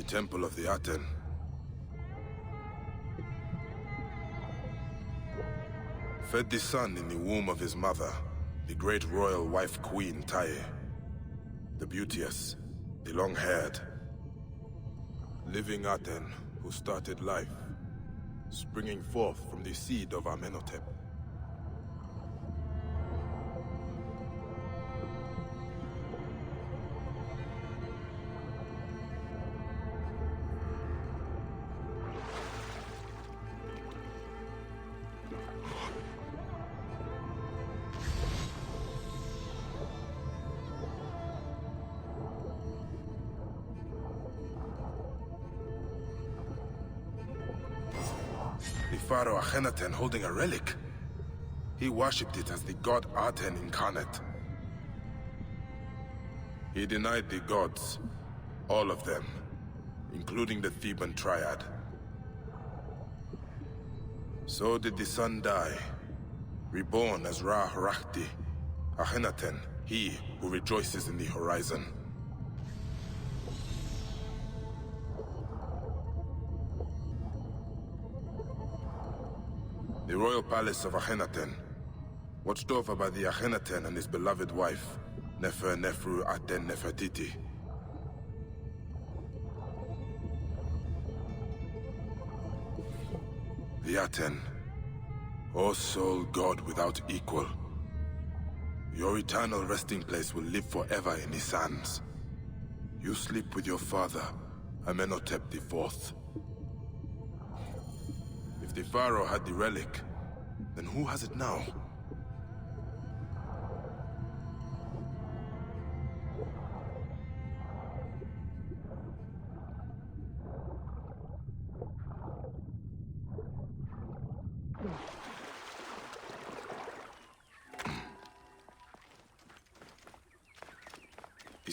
Temple of the Aten. Fed the son in the womb of his mother, the great royal wife queen Tyche. The beauteous, the long-haired. Living Aten, who started life, springing forth from the seed of Amenhotep. Pharaoh Akhenaten holding a relic. He worshipped it as the god Aten incarnate. He denied the gods, all of them, including the Theban Triad. So did the son die, reborn as Ra-Horakhti, Akhenaten, he who rejoices in the horizon. The royal palace of Akhenaten, watched over by the Akhenaten and his beloved wife, Nefer-Nefru Aten Nefertiti. The the Aten, O sole god without equal. Your eternal resting place will live forever in the sands. You sleep with your father, Amenhotep IV. If the pharaoh had the relic, then who has it now?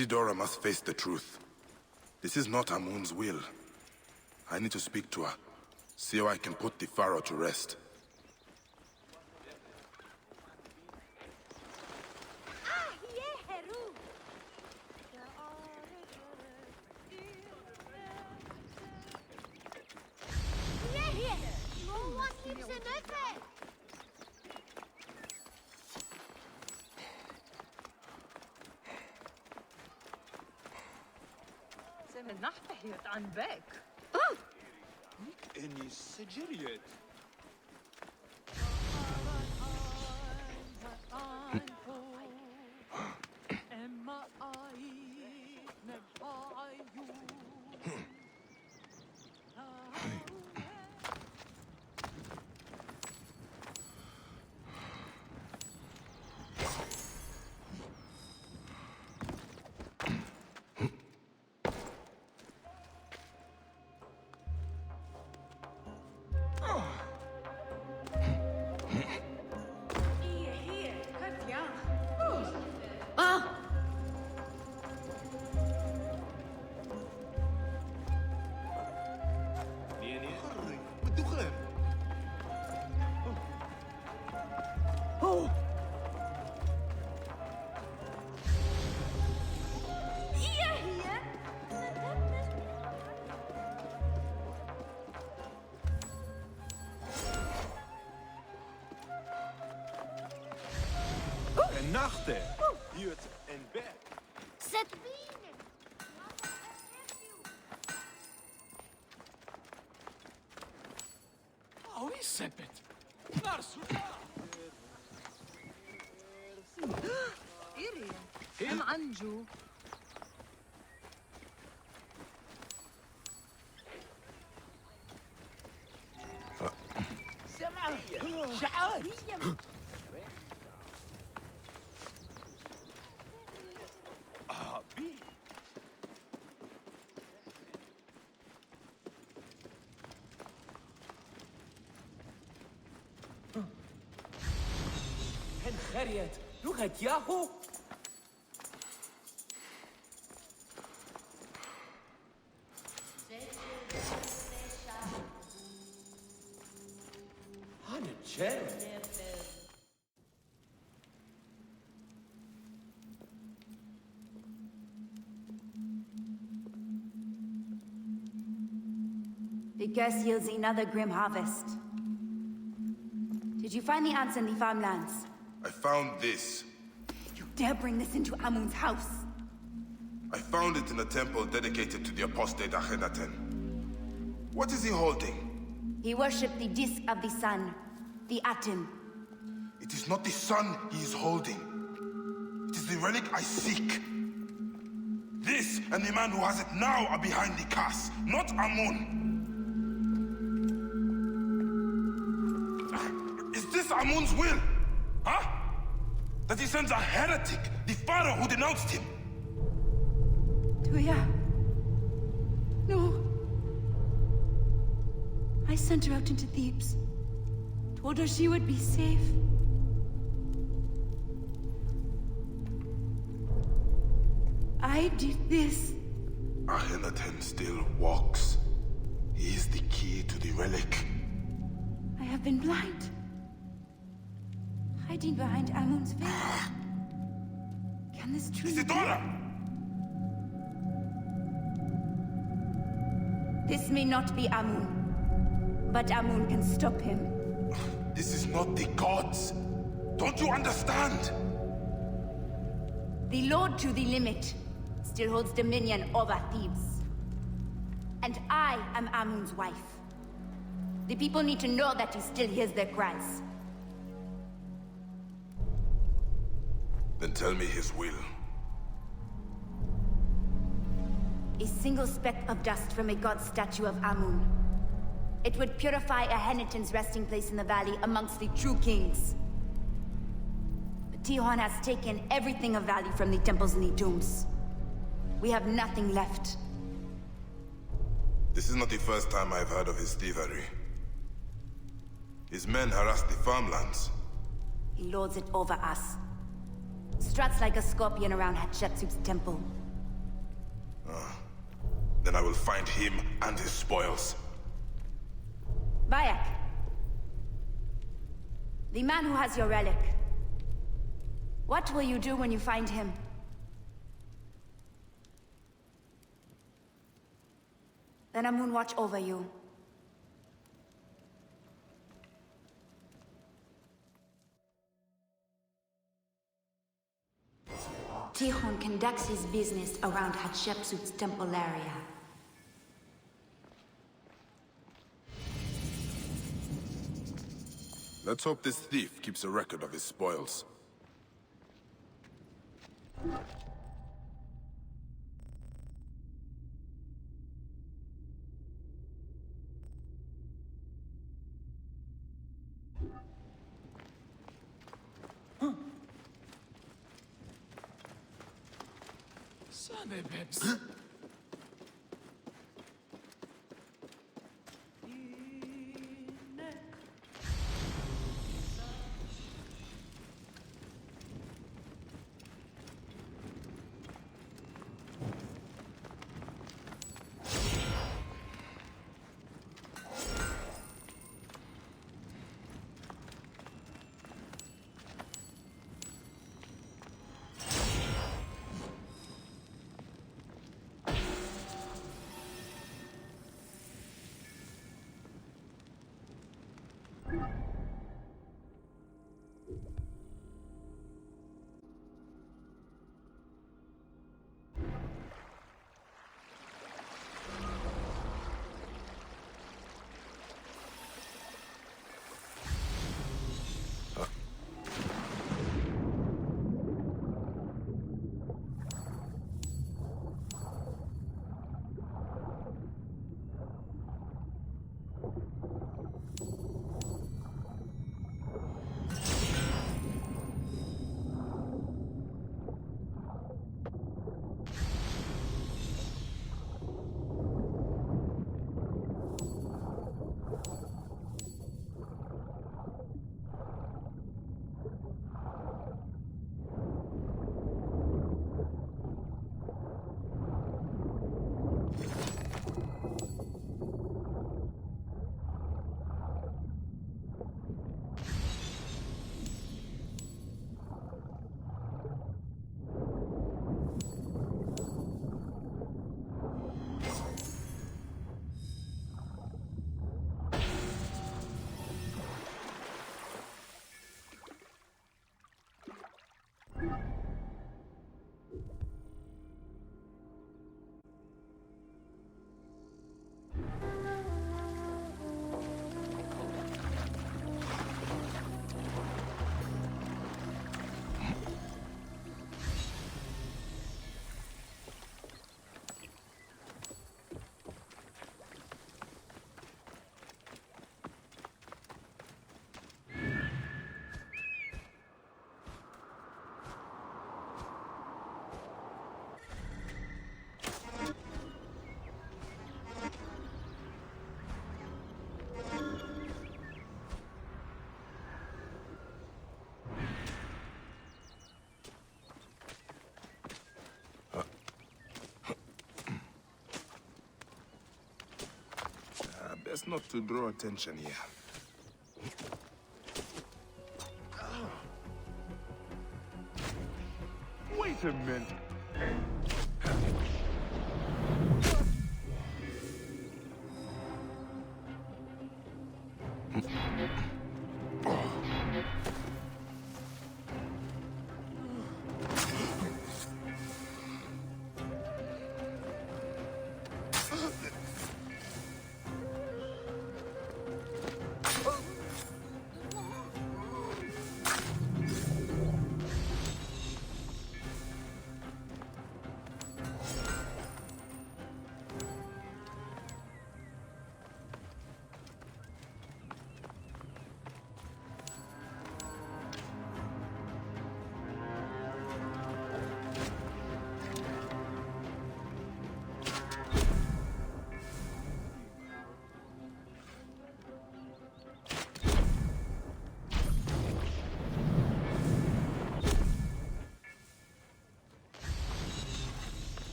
Isidora must face the truth. This is not Amun's will. I need to speak to her. See how I can put the pharaoh to rest. عن باك. إني سجلت. Nachten. Hier en bed. Zet Oh, is het? إيري أم أنجو سمع شعار خريت لغة ياهو هذا الشارع The curse yields another grim harvest. Did you find the ants in the farmlands? I found this. You dare bring this into Amun's house? I found it in a temple dedicated to the apostate Akhenaten. What is he holding? He worshipped the disk of the sun, the Aten. It is not the sun he is holding. It is the relic I seek. This and the man who has it now are behind the curse, not Amun. Is this Amun's will? Huh? That he sends a heretic, the pharaoh who denounced him? Tuya. No. I sent her out into Thebes. Told her she would be safe. I did this. Akhenaten still walks. He is the key to the relic. I have been blind. Hiding behind Amun's veil. Can this truly Isidora! This may not be Amun, but Amun can stop him. This is not the gods. Don't you understand? The Lord to the limit still holds dominion over Thebes. And I am Amun's wife. The people need to know that he still hears their cries. Then tell me his will. A single speck of dust from a god statue of Amun. It would purify Ahenitan's resting place in the valley amongst the true kings. But Tychon has taken everything of value from the temples and the tombs. We have nothing left. This is not the first time I've heard of his thievery. His men harass the farmlands. He lords it over us. Struts like a scorpion around Hatshepsut's temple. Then I will find him and his spoils. Bayek. The man who has your relic. What will you do when you find him? Then Amun watch over you. Tychon conducts his business around Hatshepsut's temple area. Let's hope this thief keeps a record of his spoils. Best not to draw attention here. Wait a minute.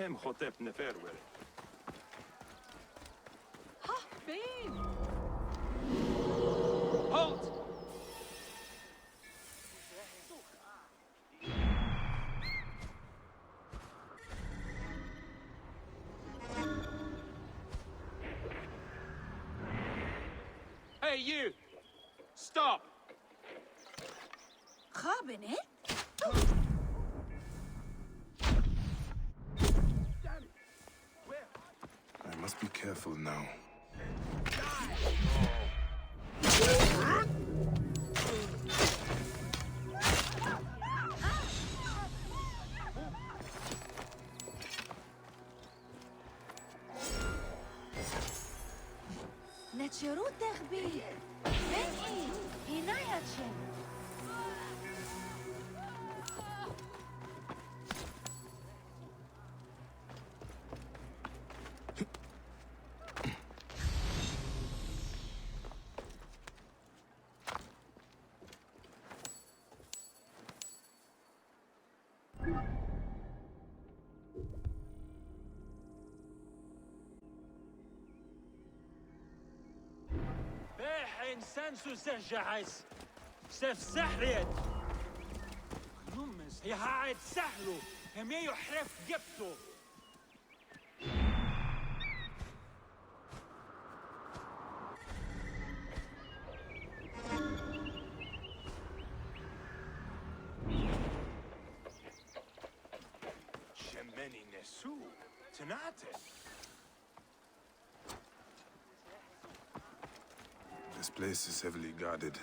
هم خطب نفرور. Ha, fine. Halt! Hey, you! Stop! Cabinet? I must be careful now. نتشروت تخبي بني هنايتشن سانسو سجعس سف سحريت نمس هي هاعد سهلو هم يحرف جبتو شمني نسو تناتن. This place is heavily guarded.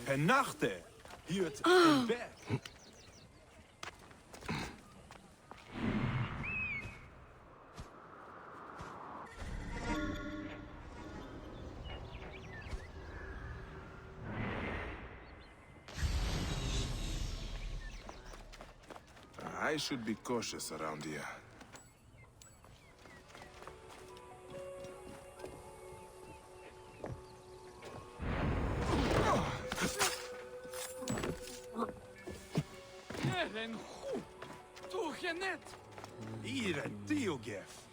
Penachte! Hiert een berg. I should be cautious around here. Hier een Theogef.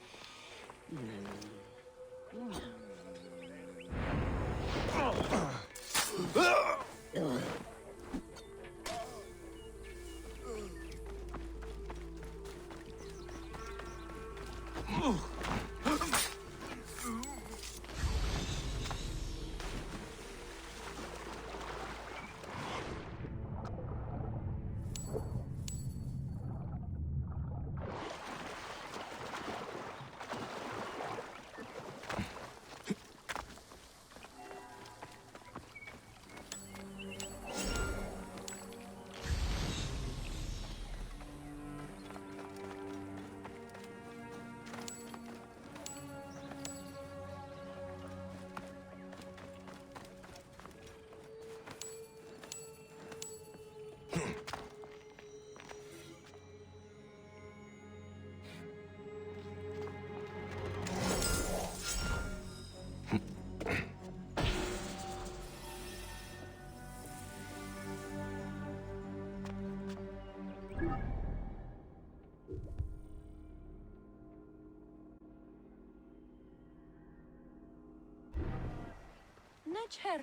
Necher.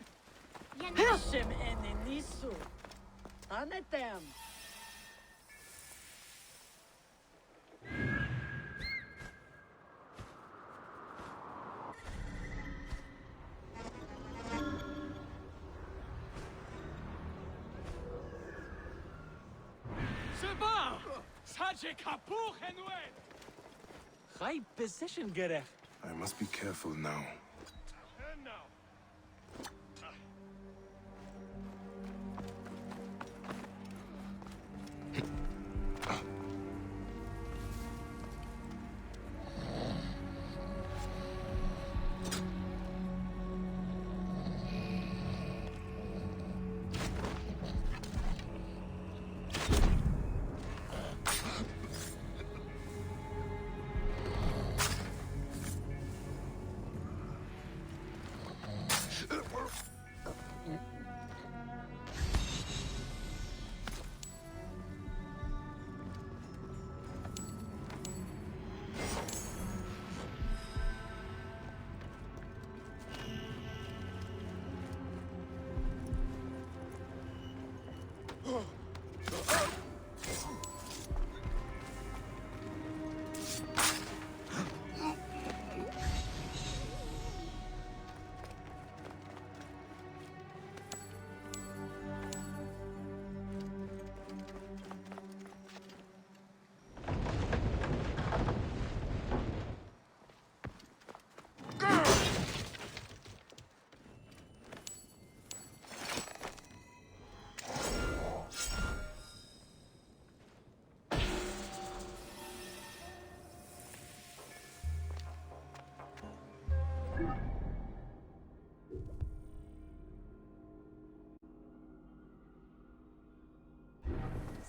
Hashem enenisu. Anetem. Seba! Saje kapuch enwet! High position gerecht. I must be careful now.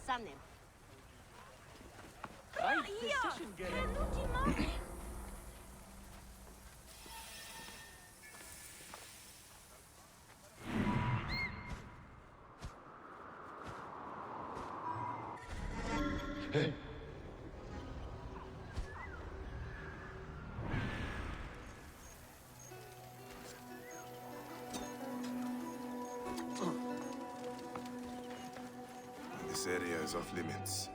Sanem. Right decision, Garrison. This area is off limits.